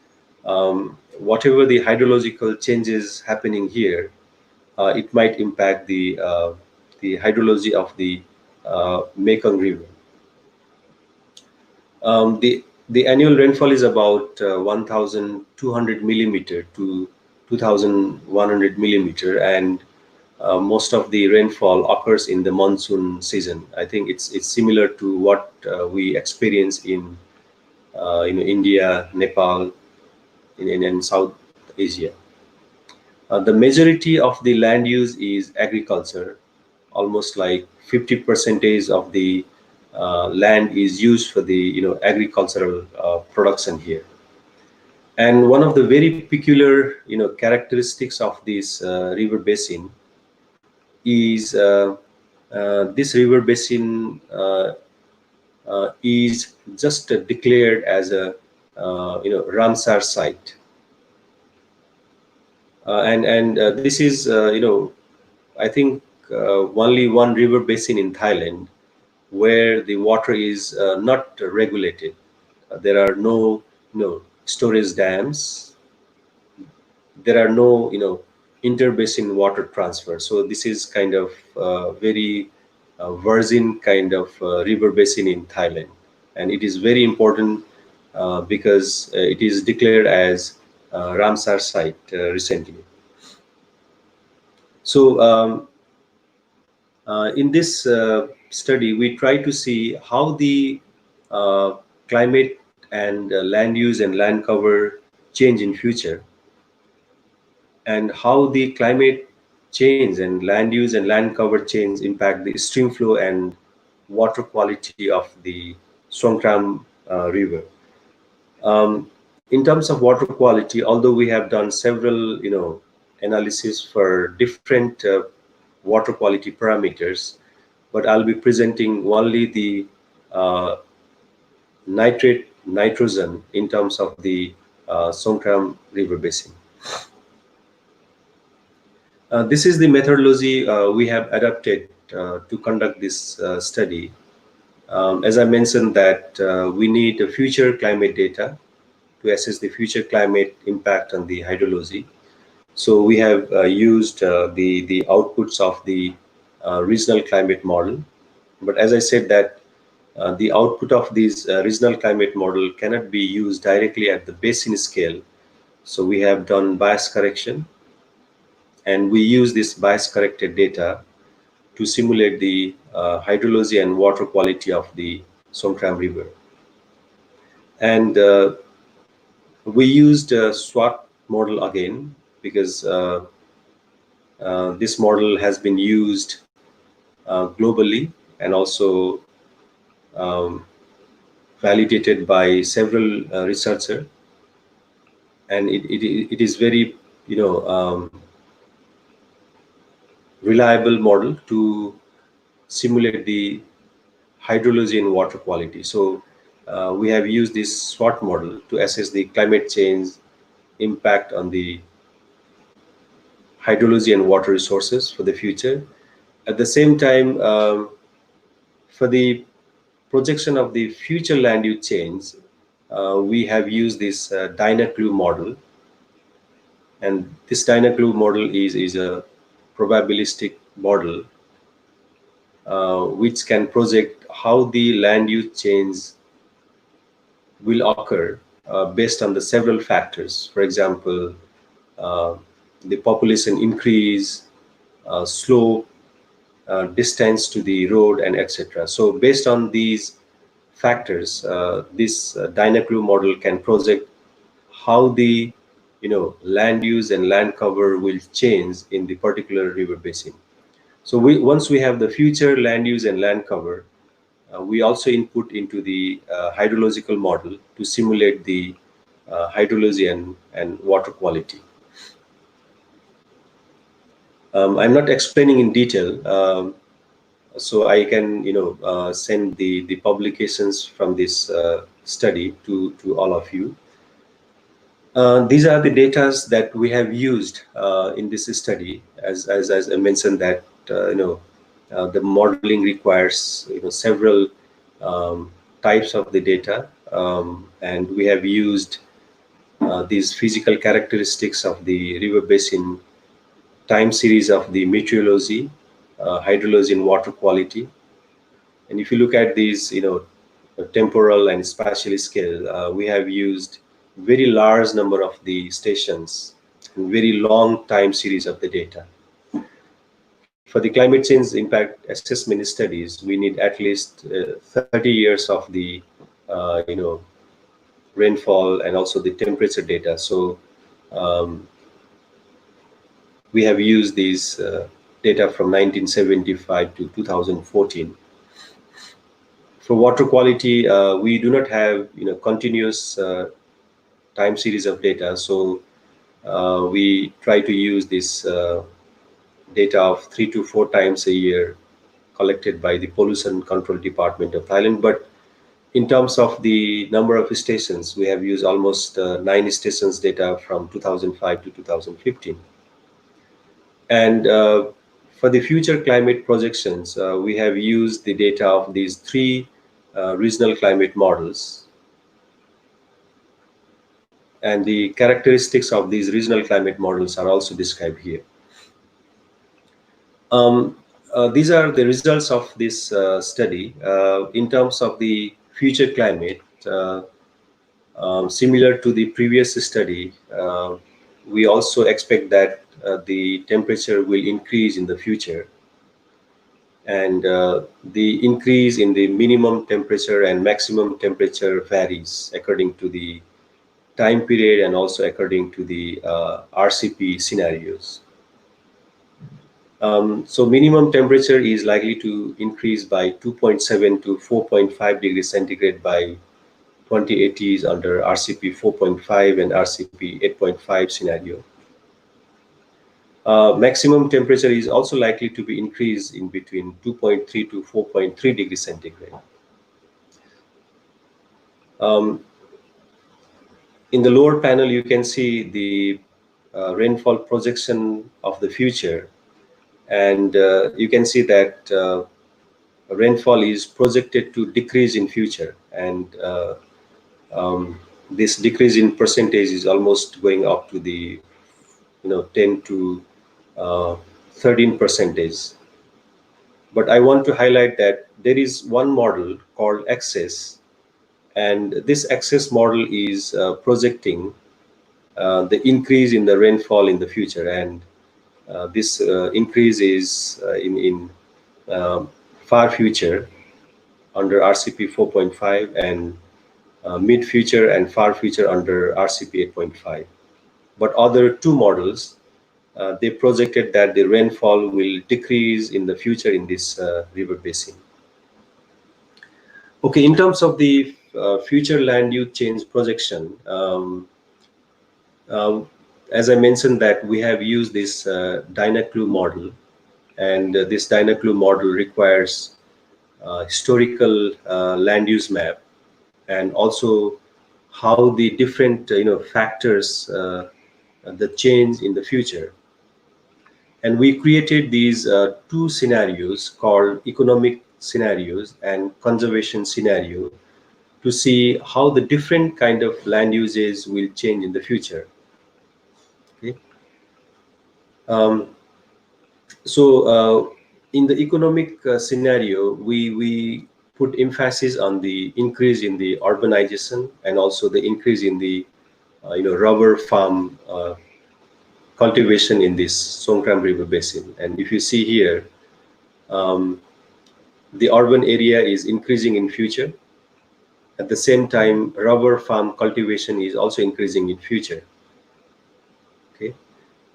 whatever the hydrological changes happening here, it might impact the hydrology of the Mekong River. The annual rainfall is about 1,200 millimeter to 2,100 millimeter, and most of the rainfall occurs in the monsoon season. I think it's similar to what we experience in India, Nepal, in South Asia. The majority of the land use is agriculture. Almost like 50% of the land is used for the agricultural production here. And one of the very peculiar characteristics of this river basin is this river basin is just declared as a Ramsar site, and this is I think only one river basin in Thailand where the water is not regulated. There are no storage dams. There are no interbasin water transfer. So this is kind of very virgin kind of river basin in Thailand, and it is very important because it is declared as Ramsar site recently. So in this study, we try to see how the climate and land use and land cover change in future, and how the climate change and land use and land cover change impact the stream flow and water quality of the Songkhram River. In terms of water quality, although we have done several analysis for different water quality parameters, but I'll be presenting only the nitrate nitrogen in terms of the Songkhram River Basin. This is the methodology we have adopted to conduct this study. As I mentioned that we need a future climate data to assess the future climate impact on the hydrology. So we have used the outputs of the regional climate model. But as I said that the output of this regional climate model cannot be used directly at the basin scale. So we have done bias correction, and we use this bias corrected data to simulate the hydrology and water quality of the Songkhram River. And we used a SWOT model again because this model has been used globally and also validated by several researchers, and it is very reliable model to simulate the hydrology and water quality. So we have used this SWOT model to assess the climate change impact on the hydrology and water resources for the future. At the same time, for the projection of the future land use change, we have used this DAy-2 model, and this DAy-2 model is a probabilistic model which can project how the land use change will occur based on the several factors. For example, the population increase, slope, distance to the road, and etc. So based on these factors, this Dyna-Clue model can project how the land use and land cover will change in the particular river basin. So once we have the future land use and land cover, we also input into the hydrological model to simulate the hydrology and water quality. I'm not explaining in detail, so I can send the publications from this study to all of you. These are the data that we have used in this study. As I mentioned that the modeling requires several types of the data, and we have used these physical characteristics of the river basin, time series of the meteorology, hydrology, and water quality. And if you look at these, temporal and spatial scale, we have used very large number of the stations and very long time series of the data. For the climate change impact assessment studies, we need at least 30 years of the, rainfall and also the temperature data. So we have used these data from 1975 to 2014. For water quality, we do not have continuous time series of data, so we try to use this data of 3 to 4 times a year collected by the Pollution Control Department of Thailand. But in terms of the number of stations, we have used almost 9 stations data from 2005 to 2015. And for the future climate projections, we have used the data of these 3 regional climate models. And the characteristics of these regional climate models are also described here. These are the results of this study. In terms of the future climate, similar to the previous study, we also expect that the temperature will increase in the future. And the increase in the minimum temperature and maximum temperature varies according to the time period and also according to the RCP scenarios. So minimum temperature is likely to increase by 2.7 to 4.5 degrees centigrade by 2080s under RCP 4.5 and RCP 8.5 scenario. Maximum temperature is also likely to be increased in between 2.3 to 4.3 degrees centigrade. In the lower panel, you can see the rainfall projection of the future. And you can see that rainfall is projected to decrease in future. And this decrease in percentage is almost going up to the 10 to 13%. But I want to highlight that there is one model called Access, and this Access model is projecting the increase in the rainfall in the future. And this increase is in far future under RCP 4.5 and mid future and far future under RCP 8.5. But other 2 models, they projected that the rainfall will decrease in the future in this river basin. Okay, in terms of the future land use change projection, as I mentioned that we have used this Dyna-Clue model, and this Dyna-Clue model requires historical land use map and also how the different factors the change in the future. And we created these 2 scenarios called economic scenarios and conservation scenario to see how the different kind of land uses will change in the future. Okay. So in the economic scenario, we put emphasis on the increase in the urbanization and also the increase in the rubber farm cultivation in this Songkhram River Basin. And if you see here, the urban area is increasing in future. At the same time, rubber farm cultivation is also increasing in future. Okay,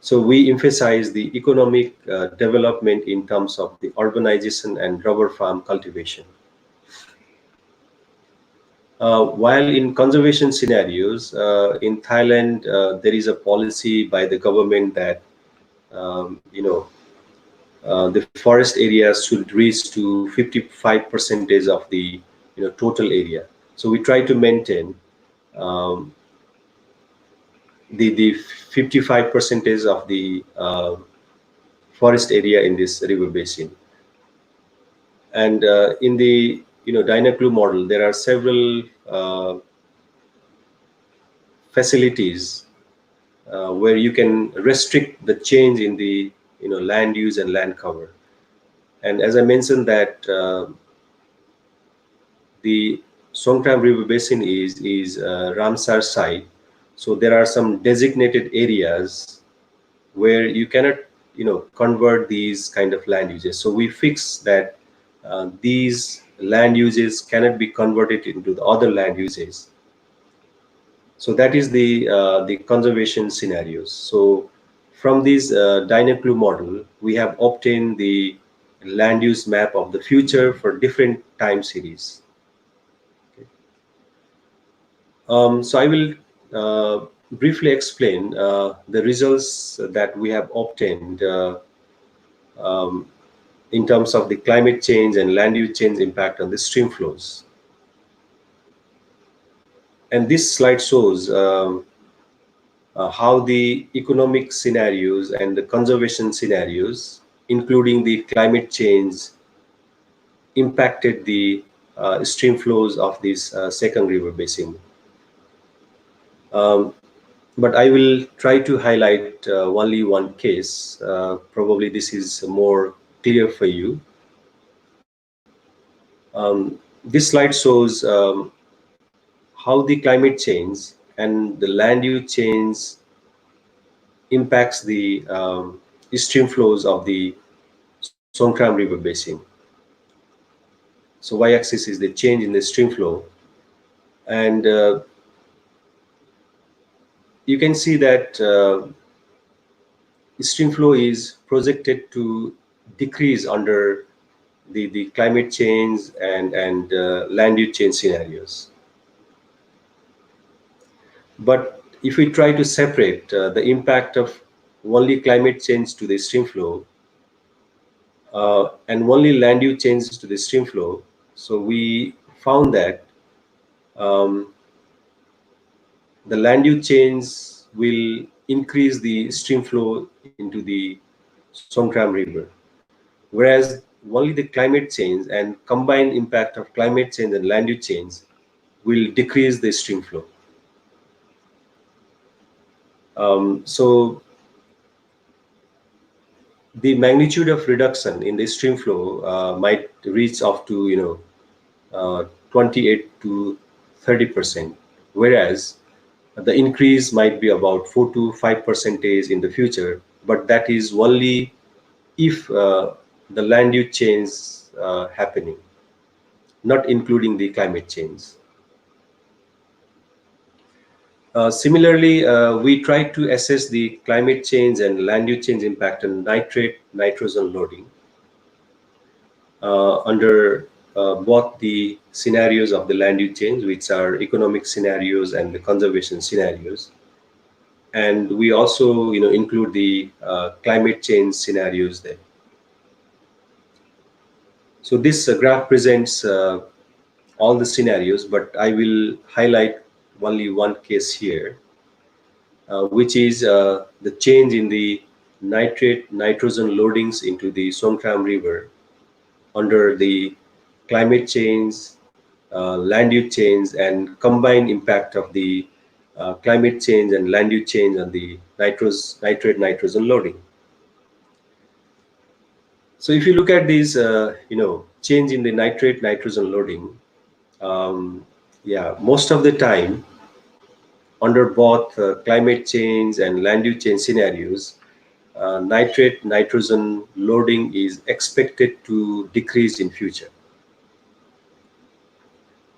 so we emphasize the economic development in terms of the urbanization and rubber farm cultivation. While in conservation scenarios, in Thailand, there is a policy by the government that the forest areas should reach to 55% of the total area. So we try to maintain the 55% of the forest area in this river basin. And in the DAy-2 model, there are several facilities where you can restrict the change in the land use and land cover. And as I mentioned that the Songkhram River Basin is Ramsar site, so there are some designated areas where you cannot convert these kind of land uses. So we fix that these land uses cannot be converted into the other land uses. So that is the conservation scenarios. So from this DAy-2 model, we have obtained the land use map of the future for different time series. Okay. So I will briefly explain the results that we have obtained in terms of the climate change and land use change impact on the stream flows. And this slide shows how the economic scenarios and the conservation scenarios, including the climate change, impacted the stream flows of this second river basin. But I will try to highlight only one case. Probably this is more clear for you. This slide shows how the climate change and the land use change impacts the stream flows of the Songkhram River Basin. So y-axis is the change in the stream flow, and you can see that stream flow is projected to decrease under the climate change and land use change scenarios. But if we try to separate the impact of only climate change to the stream flow and only land use changes to the stream flow, so we found that the land use change will increase the stream flow into the Songkhram River, whereas only the climate change and combined impact of climate change and land use change will decrease the stream flow. So the magnitude of reduction in the stream flow might reach up to 28 to 30%, whereas the increase might be about 4 to 5% in the future, but that is only if the land use change happening, not including the climate change. Similarly, we try to assess the climate change and land use change impact on nitrate nitrogen loading under both the scenarios of the land use change, which are economic scenarios and the conservation scenarios, and we also include the climate change scenarios there. So this graph presents all the scenarios, but I will highlight only one case here, which is the change in the nitrate nitrogen loadings into the Songkhram River under the climate change, land use change, and combined impact of the climate change and land use change on the nitrate nitrogen loading. So if you look at these, change in the nitrate nitrogen loading, most of the time under both climate change and land use change scenarios, nitrate nitrogen loading is expected to decrease in future.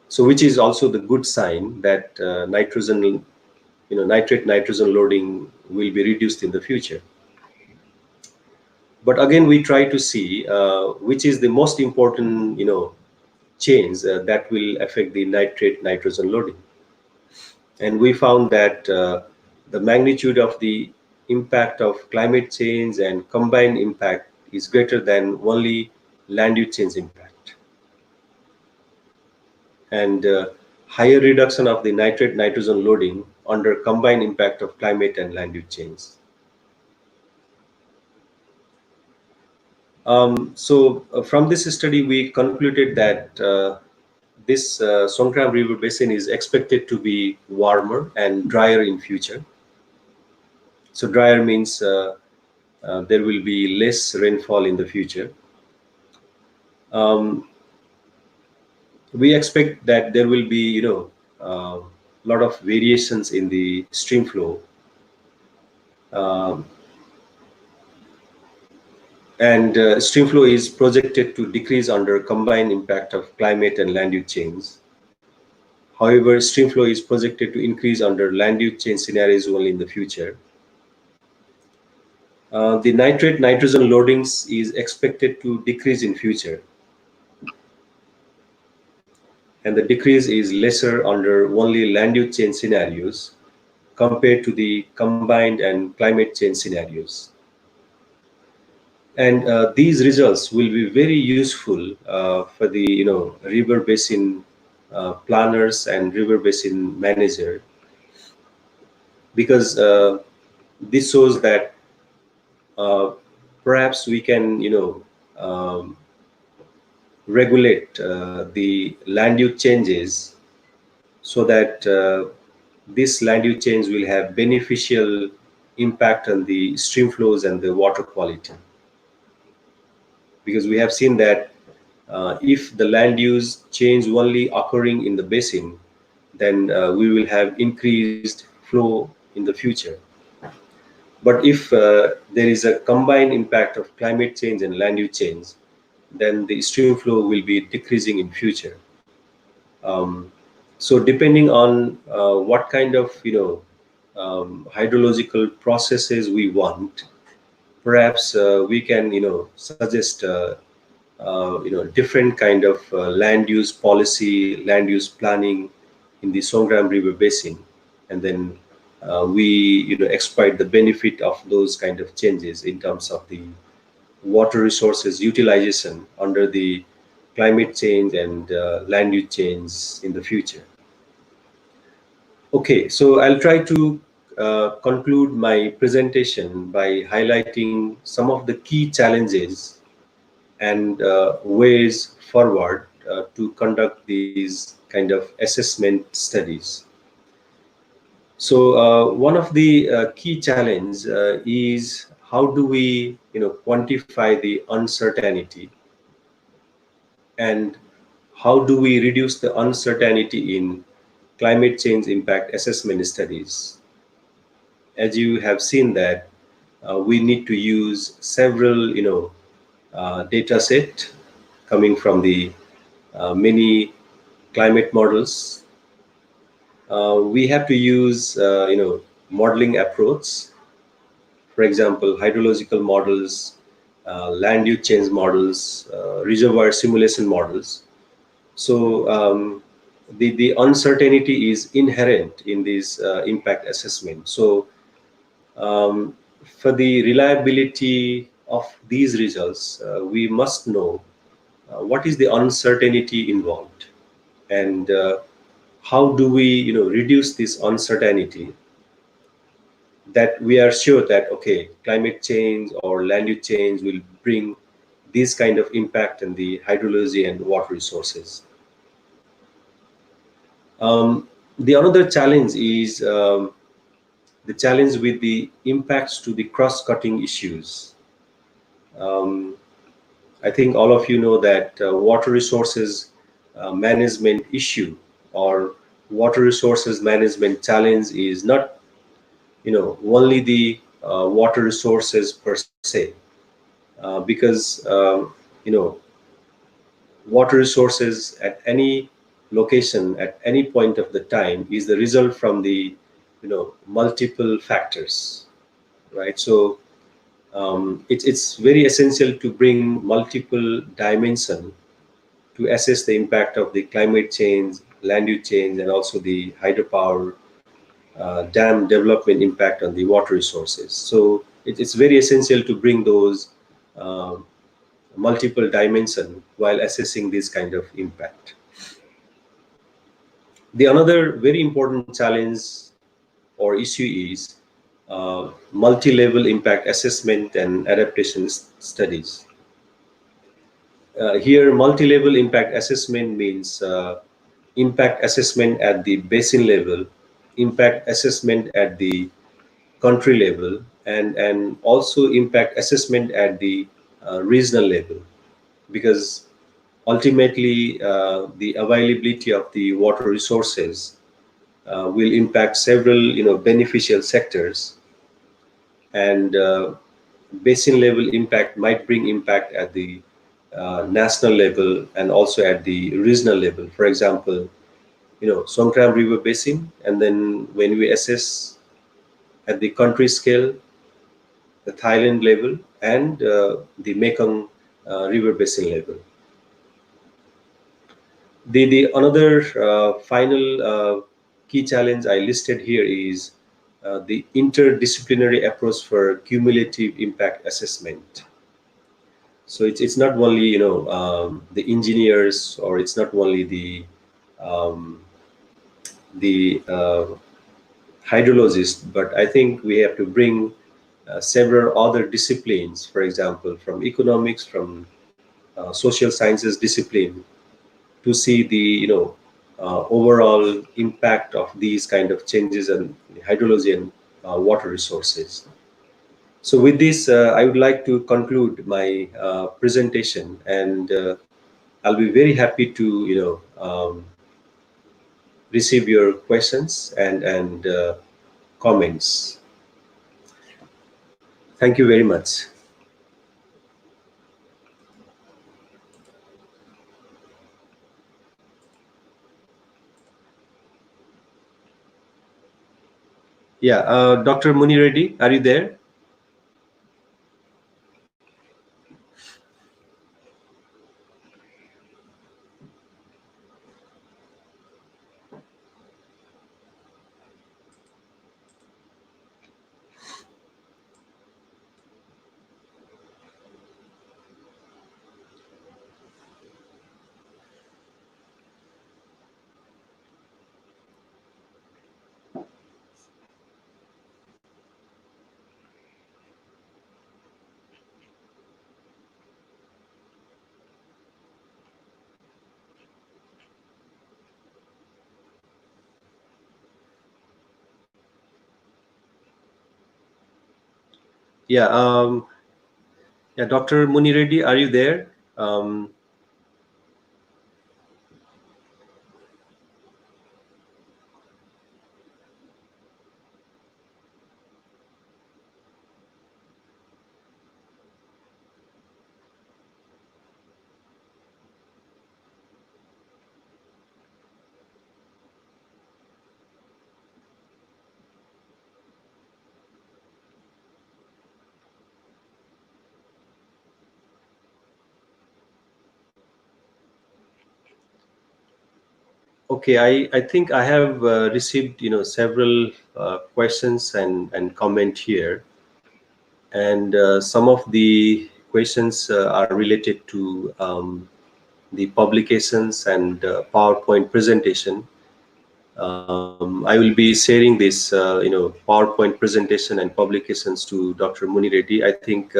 So which is also the good sign that nitrate nitrogen loading will be reduced in the future. But again, we try to see which is the most important change that will affect the nitrate nitrogen loading. And we found that the magnitude of the impact of climate change and combined impact is greater than only land use change impact. And higher reduction of the nitrate nitrogen loading under combined impact of climate and land use change. From this study, we concluded that this Songkhram River Basin is expected to be warmer and drier in future. So drier means there will be less rainfall in the future. We expect that there will be, lot of variations in the stream flow. And stream flow is projected to decrease under combined impact of climate and land use change. However, stream flow is projected to increase under land use change scenarios only in the future. The nitrate nitrogen loadings is expected to decrease in future, and the decrease is lesser under only land use change scenarios compared to the combined and climate change scenarios. And these results will be very useful for the river basin planners and river basin manager, because this shows that perhaps we can regulate the land use changes so that this land use change will have beneficial impact on the stream flows and the water quality. Because we have seen that if the land use change only occurring in the basin, then we will have increased flow in the future. But if there is a combined impact of climate change and land use change, then the stream flow will be decreasing in future. So depending on what kind of hydrological processes we want, perhaps we can suggest different kind of land use policy, land use planning in the Songkhram River Basin, and then we exploit the benefit of those kind of changes in terms of the water resources utilization under the climate change and land use change in the future. Okay, so I'll try to conclude my presentation by highlighting some of the key challenges and ways forward to conduct these kind of assessment studies. So one of the key challenge is how do we quantify the uncertainty, and how do we reduce the uncertainty in climate change impact assessment studies. As you have seen that we need to use several data set coming from the many climate models. We have to use modeling approach, for example hydrological models, land use change models, reservoir simulation models. So the uncertainty is inherent in this impact assessment. So for the reliability of these results, we must know what is the uncertainty involved, and how do we reduce this uncertainty, that we are sure that okay, climate change or land use change will bring this kind of impact on the hydrology and water resources. The another challenge is the challenge with the impacts to the cross-cutting issues. I think all of you know that water resources management issue or water resources management challenge is not, only the water resources per se, because water resources at any location at any point of the time is the result from the multiple factors, right? So it's very essential to bring multiple dimension to assess the impact of the climate change, land use change, and also the hydropower dam development impact on the water resources. So it's very essential to bring those um, multiple dimension while assessing this kind of impact. The another very important challenge or issue is multi-level impact assessment and adaptation studies. Here, multi-level impact assessment means impact assessment at the basin level, impact assessment at the country level, and also impact assessment at the regional level, because ultimately the availability of the water resources will impact several beneficial sectors, and basin level impact might bring impact at the national level and also at the regional level. For example, Songkhram River Basin, and then when we assess at the country scale, the Thailand level, and the Mekong River Basin level. The another final key challenge I listed here is the interdisciplinary approach for cumulative impact assessment. So it's not only the engineers, or it's not only um, the hydrologists, but I think we have to bring several other disciplines, for example, from economics, from social sciences discipline, to see the overall impact of these kind of changes in hydrology and water resources. So with this, I would like to conclude my presentation, and I'll be very happy to receive your questions and comments. Thank you very much. Yeah, Dr. Muni Reddy, are you there? Yeah, yeah, Dr. Muni Reddy, are you there? Okay, I think I have received several questions and comment here, and some of the questions are related to the publications and PowerPoint presentation. I will be sharing this PowerPoint presentation and publications to Dr. Muni Reddy. I think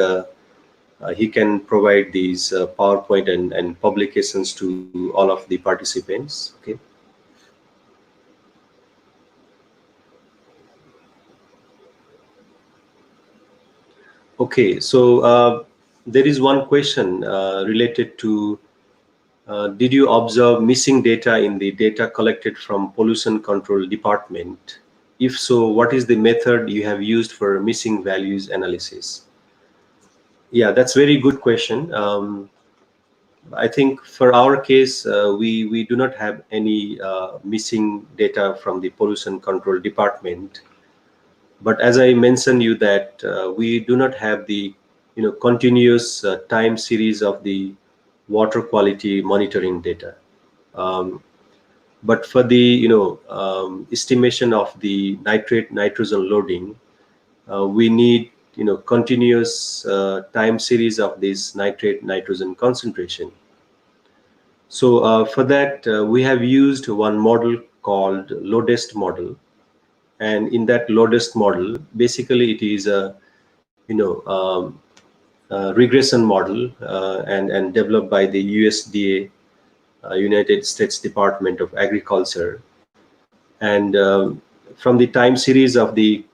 he can provide these PowerPoint and publications to all of the participants. Okay. Okay, so there is one question related to Did you observe missing data in the data collected from pollution control department? If so, what is the method you have used for missing values analysis? Yeah, that's very good question. I think for our case, we do not have any missing data from the pollution control department. But as I mentioned you that we do not have the continuous time series of the water quality monitoring data. But for the estimation of the nitrate nitrogen loading, we need continuous time series of this nitrate nitrogen concentration. So for that we have used one model called Lodest model, and in that Lodest model, basically it is a regression model and developed by the USDA, United States Department of Agriculture. And from the time series of the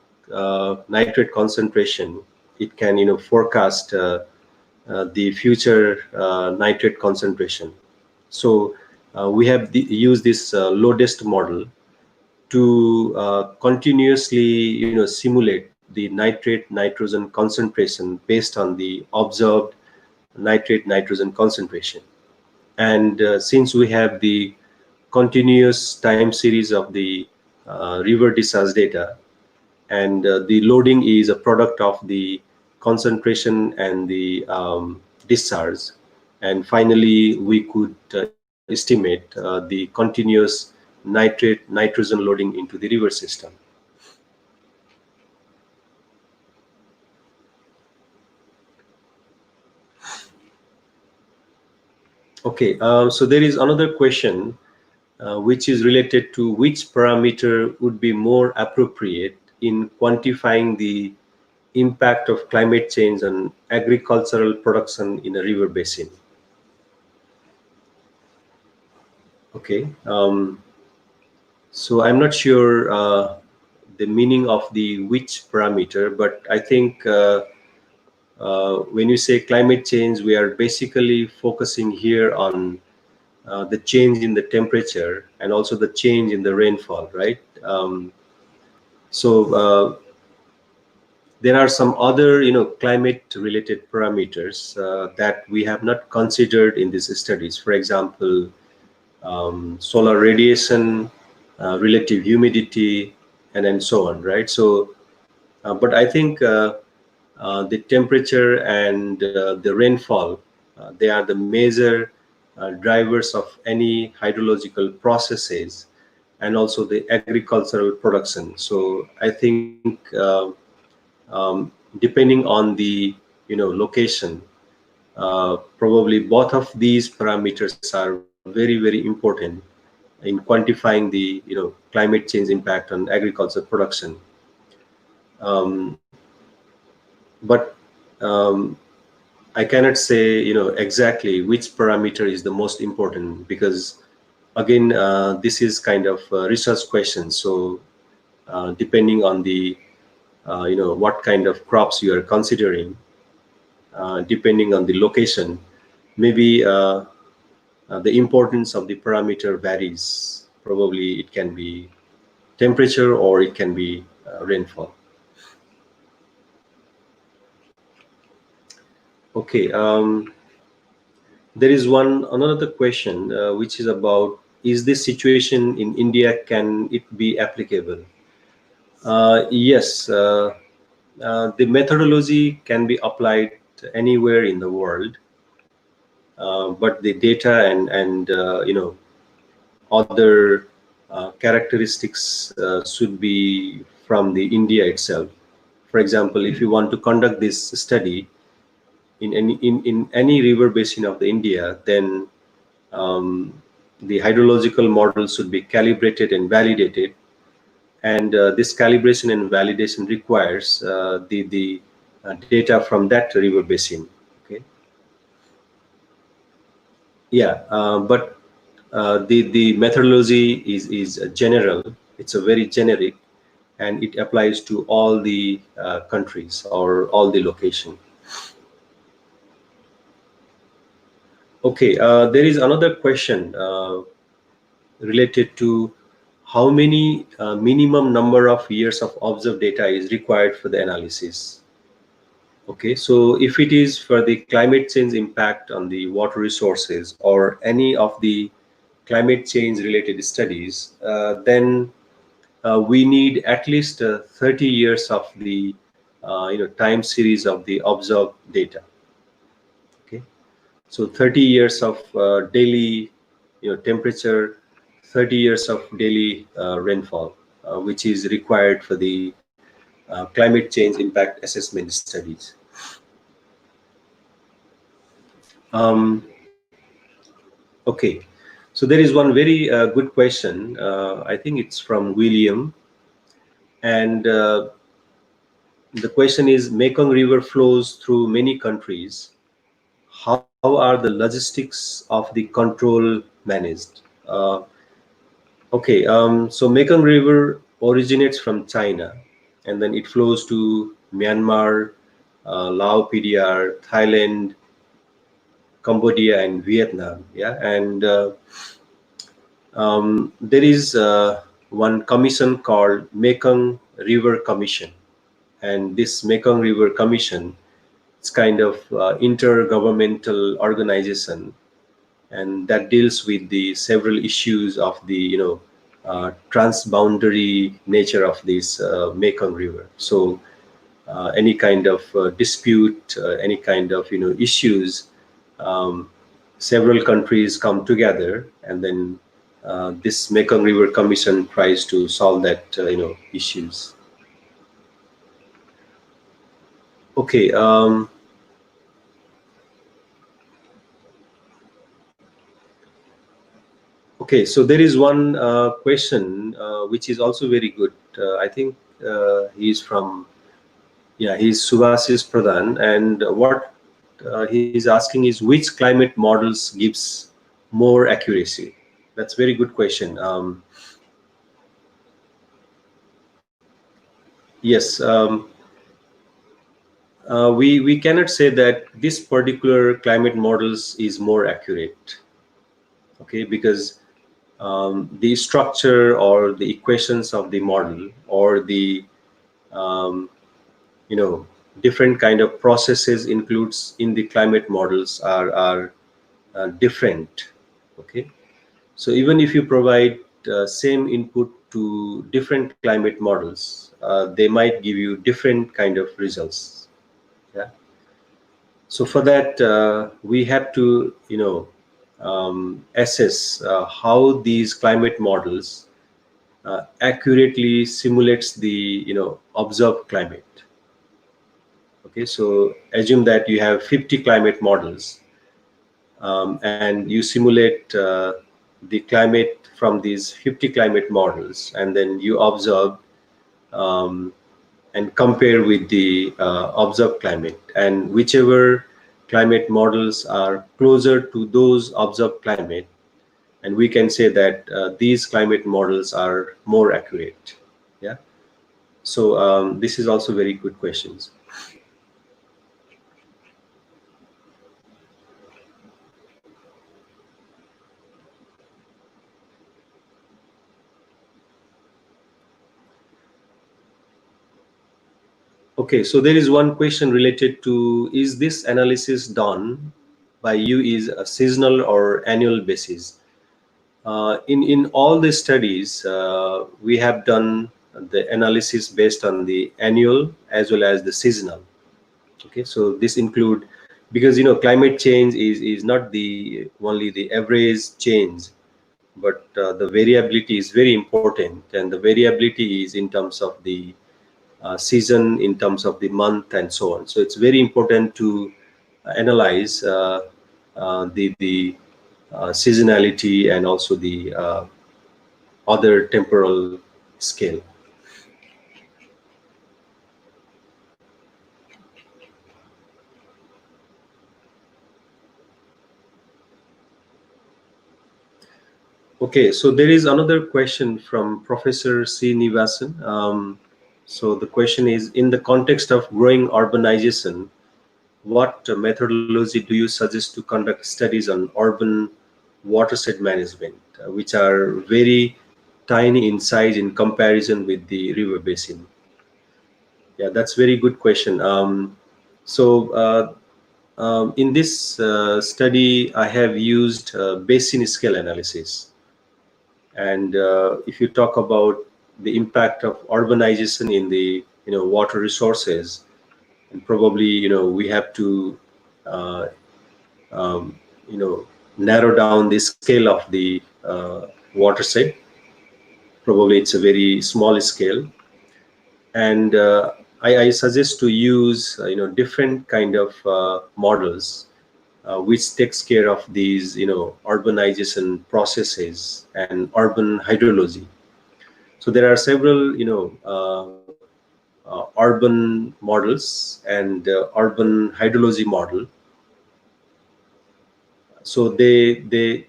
nitrate concentration, it can forecast the future nitrate concentration. So we have used this Lodest model to continuously simulate the nitrate nitrogen concentration based on the observed nitrate nitrogen concentration. And since we have the continuous time series of the river discharge data, and the loading is a product of the concentration and the discharge, and finally we could estimate the continuous nitrate nitrogen loading into the river system. Okay, so there is another question which is related to which parameter would be more appropriate in quantifying the impact of climate change on agricultural production in a river basin. Okay, so I'm not sure the meaning of the which parameter, but I think when you say climate change, we are basically focusing here on the change in the temperature and also the change in the rainfall, right? So there are some other climate related parameters that we have not considered in these studies. For example, solar radiation, relative humidity, and so on, right? So but I think the temperature and the rainfall, they are the major drivers of any hydrological processes and also the agricultural production. So I think depending on the location, probably both of these parameters are very important in quantifying the climate change impact on agriculture production. But I cannot say exactly which parameter is the most important, because again this is kind of a research question. So depending on the what kind of crops you are considering, depending on the location, maybe the importance of the parameter varies. Probably it can be temperature or it can be rainfall. Okay, there is another question which is about, is this situation in India, can it be applicable? Yes, the methodology can be applied anywhere in the world, but the data and other characteristics should be from the India itself. For example, if you want to conduct this study in any river basin of the India, then the hydrological model should be calibrated and validated, and this calibration and validation requires the data from that river basin. Okay. Yeah, but the methodology is general. It's a very generic, and it applies to all the countries or all the location. Okay, there is another question related to how many minimum number of years of observed data is required for the analysis. Okay, so if it is for the climate change impact on the water resources or any of the climate change related studies, then we need at least 30 years of the time series of the observed data. Okay, so 30 years of daily temperature, 30 years of daily rainfall, which is required for the climate change impact assessment studies. Okay, so there is one very good question. I think it's from William, and the question is: Mekong River flows through many countries. How are the logistics of the control managed? Okay, so Mekong River originates from China, and then it flows to Myanmar, Laos, PDR, Thailand, Cambodia, and Vietnam. Yeah, and there is one commission called Mekong River Commission, and this Mekong River Commission, it's kind of intergovernmental organization, and that deals with the several issues of the transboundary nature of this Mekong River. So any kind of dispute, any kind of issues, um, several countries come together, and then this Mekong River Commission tries to solve that issues. Okay. Okay, so there is one question which is also very good. I think he's from, yeah, he's Subhasis Pradhan, and what he's asking is which climate models gives more accuracy? That's a very good question. Yes, we cannot say that this particular climate models is more accurate. Okay, because the structure or the equations of the model or the um, different kind of processes includes in the climate models are different. Okay, so even if you provide same input to different climate models, they might give you different kind of results. Yeah, so for that we have to assess how these climate models accurately simulates the observed climate. Okay, so assume that you have 50 climate models, and you simulate the climate from these 50 climate models, and then you observe um, and compare with the observed climate, and whichever climate models are closer to those observed climate, and we can say that these climate models are more accurate. Yeah, so this is also very good questions. Okay, so there is one question related to, is this analysis done by you is a seasonal or annual basis? In all the studies, we have done the analysis based on the annual as well as the seasonal. Okay, so this include, because climate change is not the only the average change, but the variability is very important, and the variability is in terms of the season, in terms of the month, and so on. So it's very important to analyze the seasonality and also the other temporal scale. Okay, so there is another question from Professor C. Nivasan. So the question is, in the context of growing urbanization, what methodology do you suggest to conduct studies on urban watershed management, which are very tiny in size in comparison with the river basin? Yeah, that's very good question. In this study, I have used basin scale analysis. And if you talk about the impact of urbanization in the water resources, and probably we have to uh, narrow down the scale of the watershed. Probably it's a very small scale, and I suggest to use different kind of models which takes care of these urbanization processes and urban hydrology. So there are several urban models and urban hydrology model. So they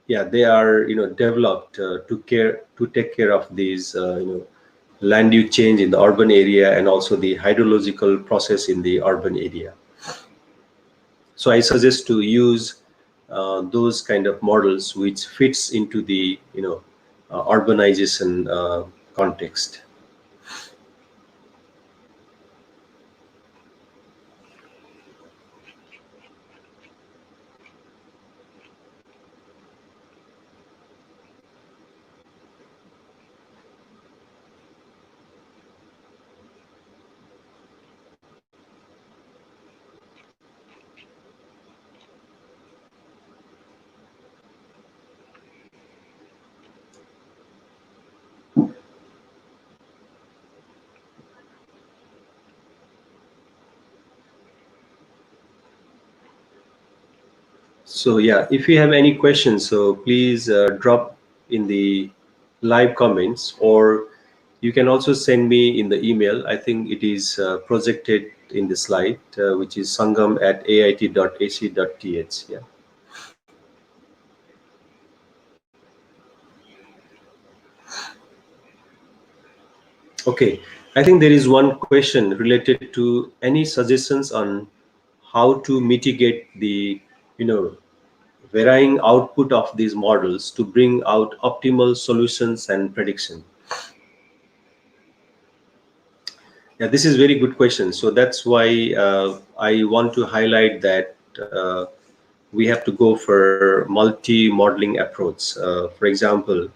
yeah, they are developed to take care of these land use change in the urban area and also the hydrological process in the urban area. So I suggest to use those kind of models which fits into the urbanization context. So yeah, if you have any questions, so please drop in the live comments, or you can also send me in the email. I think it is projected in the slide, which is sangam@ait.ac.th. Yeah. Okay. I think there is one question related to any suggestions on how to mitigate the varying output of these models to bring out optimal solutions and prediction. Yeah, this is very good question. So that's why I want to highlight that we have to go for multi-modeling approach. For example,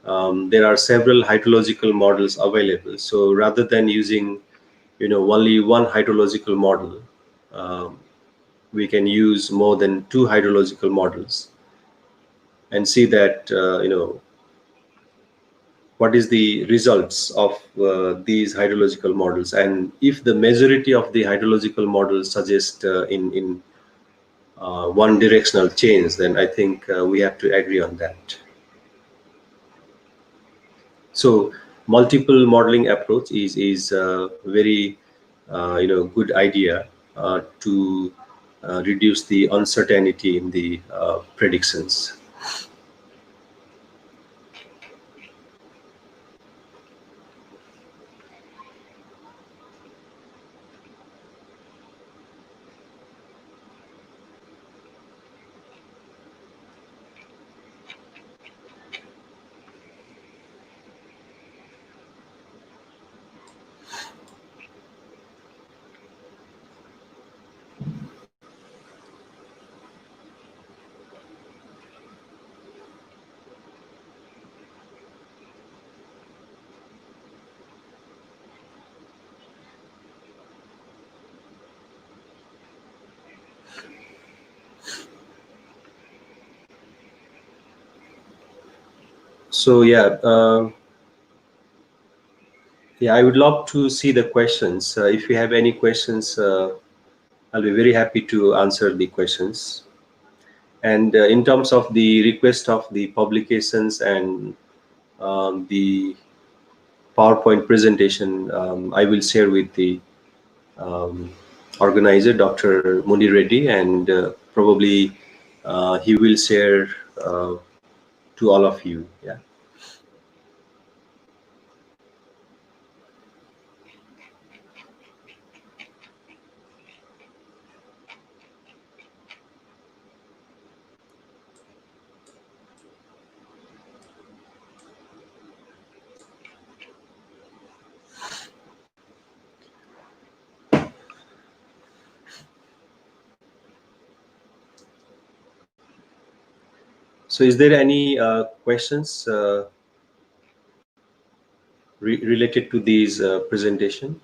there are several hydrological models available. So rather than using only one hydrological model, um, we can use more than two hydrological models and see that what is the results of these hydrological models, and if the majority of the hydrological models suggest in one directional change, then I think we have to agree on that. So multiple modeling approach is a very good idea to reduce the uncertainty in the predictions. So yeah, I would love to see the questions. If you have any questions, I'll be very happy to answer the questions. And in terms of the request of the publications and the PowerPoint presentation, I will share with the um, organizer, Dr. Muni Reddy, and probably he will share to all of you. Yeah. So is there any questions related to these presentation?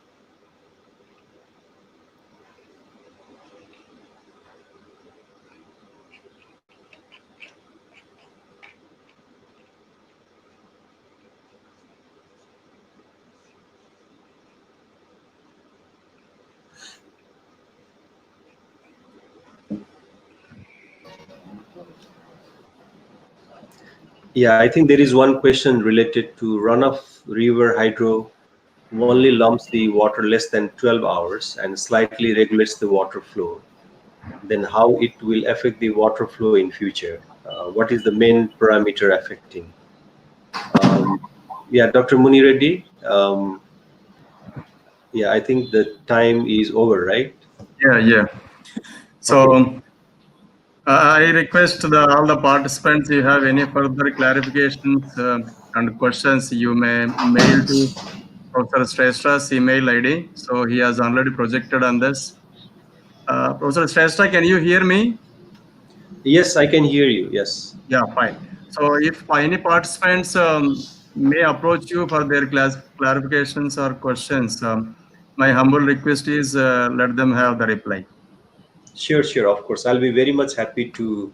Yeah, I think there is one question related to runoff river hydro only lumps the water less than 12 hours and slightly regulates the water flow. Then how it will affect the water flow in future? What is the main parameter affecting? Yeah, Dr. Muni Reddy. Yeah, I think the time is over, right? Yeah. So Okay. I request all the participants, you have any further clarifications and questions, you may mail to Professor Shrestha's email ID. So he has already projected on this. Professor Shrestha, can you hear me? Yes, I can hear you. Yes. Yeah, fine. So if any participants may approach you for their clarifications or questions, my humble request is let them have the reply. Sure. Of course, I'll be very much happy to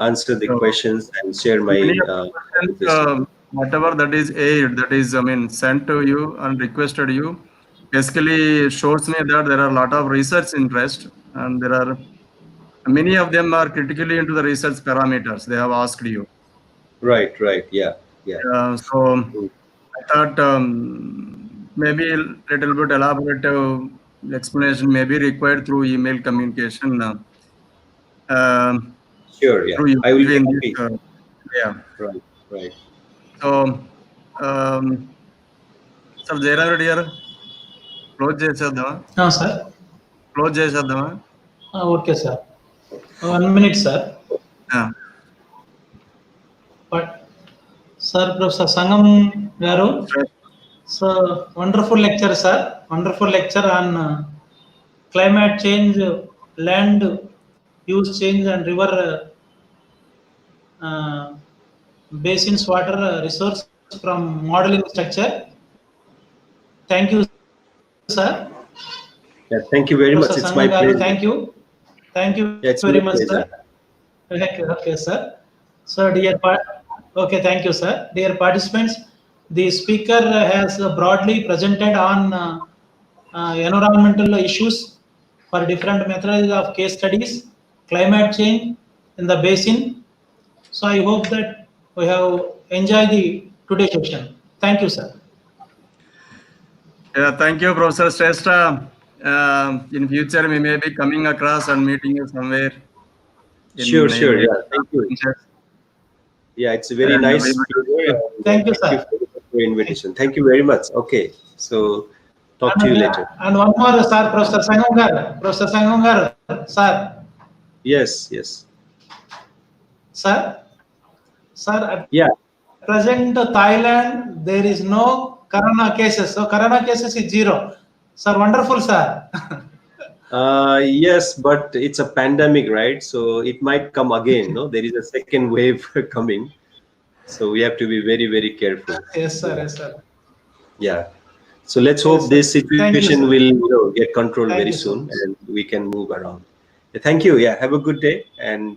answer the So questions and share many my of the questions, understanding. whatever that is aired, that is, sent to you and requested you, basically shows me that there are a lot of research interest, and there are many of them are critically into the research parameters. They have asked you. Right. Yeah. So I thought maybe a little bit elaborative explanation may be required through email communication. Um, Sure. Yeah, through you I will be in this, happy. yeah. Right. So, sir, Jairam Reddy garu, close చేసేద్దామా? Sir. Close చేసేద్దామా? Okay, sir. 1 minute, sir. But, sir, Professor Sangam garu, so wonderful lecture, sir. Wonderful lecture on climate change, land use change, and river basins water resource from modeling structure. Thank you, sir. Yeah, thank you very much. Professor It's my Sangam garu, pleasure. thank you Yeah, it's my very much, sir. pleasure. Okay, sir. So, okay, thank you, sir. Dear participants, the speaker has broadly presented on environmental issues for different methods of case studies, climate change in the basin. So, I hope that we have enjoyed the today's session. Thank you, sir. Yeah, thank you, Professor Shrestha. In future, we may be coming across and meeting you somewhere Sure. in Yeah, thank you. Yeah, it's a very and nice we will favor, and Thank you, thank you sir. for your invitation. Thank you very much. Okay, so talk to you later. And one more, sir, Professor Sangam garu, sir. Yes. Sir, at Yeah. present Thailand, there is no corona cases. So corona cases is 0. Sir, wonderful, sir. Yes, but it's a pandemic, right? So it might come again. No, there is a second wave coming, so we have to be very careful. Yes, sir. Yeah. So let's Yes, hope sir. this Thank you, situation sir. will get controlled Thank very you so soon, much. and we can move around. Yeah, thank you. Yeah, have a good day, and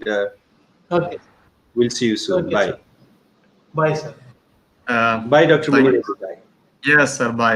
Okay. we'll see you soon. Okay, Bye. sir. Bye, sir. Bye, Dr. Thank Munir. you. Bye. Yes, sir. Bye.